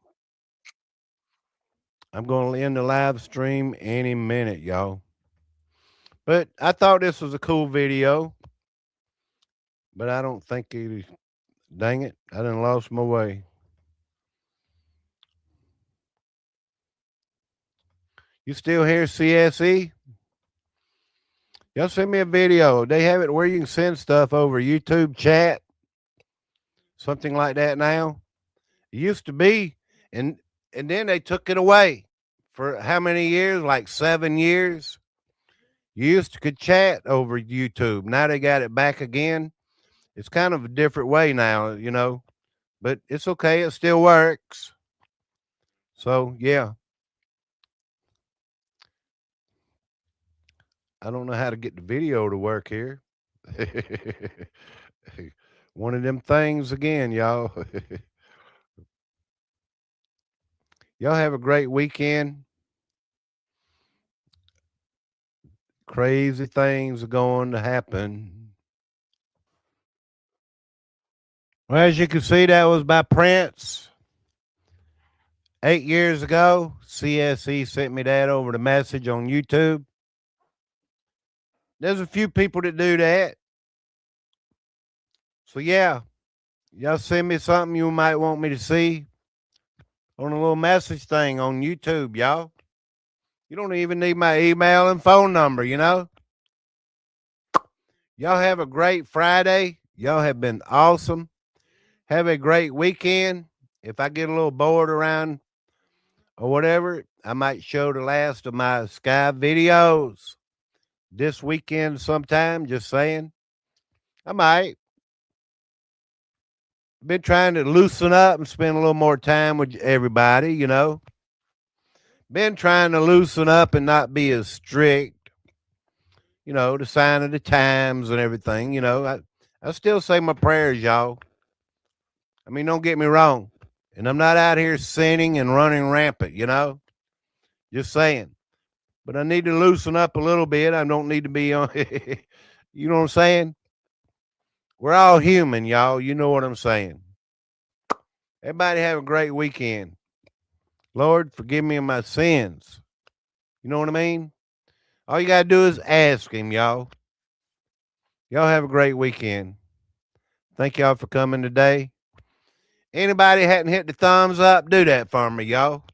going to end the live stream any minute, y'all. But I thought this was a cool video. But I don't think it is. Dang it. I done lost my way. You still here, CSE? Y'all send me a video. They have it where you can send stuff over YouTube chat. Something like that now. It used to be. And then they took it away. For how many years? Like 7 years. You used to could chat over YouTube. Now they got it back again. It's kind of a different way now, you know. But it's okay. It still works. So, yeah. I don't know how to get the video to work here. One of them things again, y'all. Y'all have a great weekend. Crazy things are going to happen. Well, as you can see, that was by Prince. 8 years ago, CSE sent me that over the message on YouTube. There's a few people that do that. So, yeah, y'all send me something you might want me to see on a little message thing on YouTube, y'all. You don't even need my email and phone number, you know. Y'all have a great Friday. Y'all have been awesome. Have a great weekend. If I get a little bored around or whatever, I might show the last of my Sky videos this weekend sometime, just saying. I might. Been trying to loosen up and spend a little more time with everybody, you know. Been trying to loosen up and not be as strict, you know, the sign of the times and everything, you know. I still say my prayers, y'all. I mean, don't get me wrong. And I'm not out here sinning and running rampant, you know. Just saying. But I need to loosen up a little bit. I don't need to be on, you know what I'm saying? We're all human, y'all. You know what I'm saying. Everybody have a great weekend. Lord, forgive me of my sins. You know what I mean? All you got to do is ask him, y'all. Y'all have a great weekend. Thank y'all for coming today. Anybody hadn't hit the thumbs up, do that for me, y'all.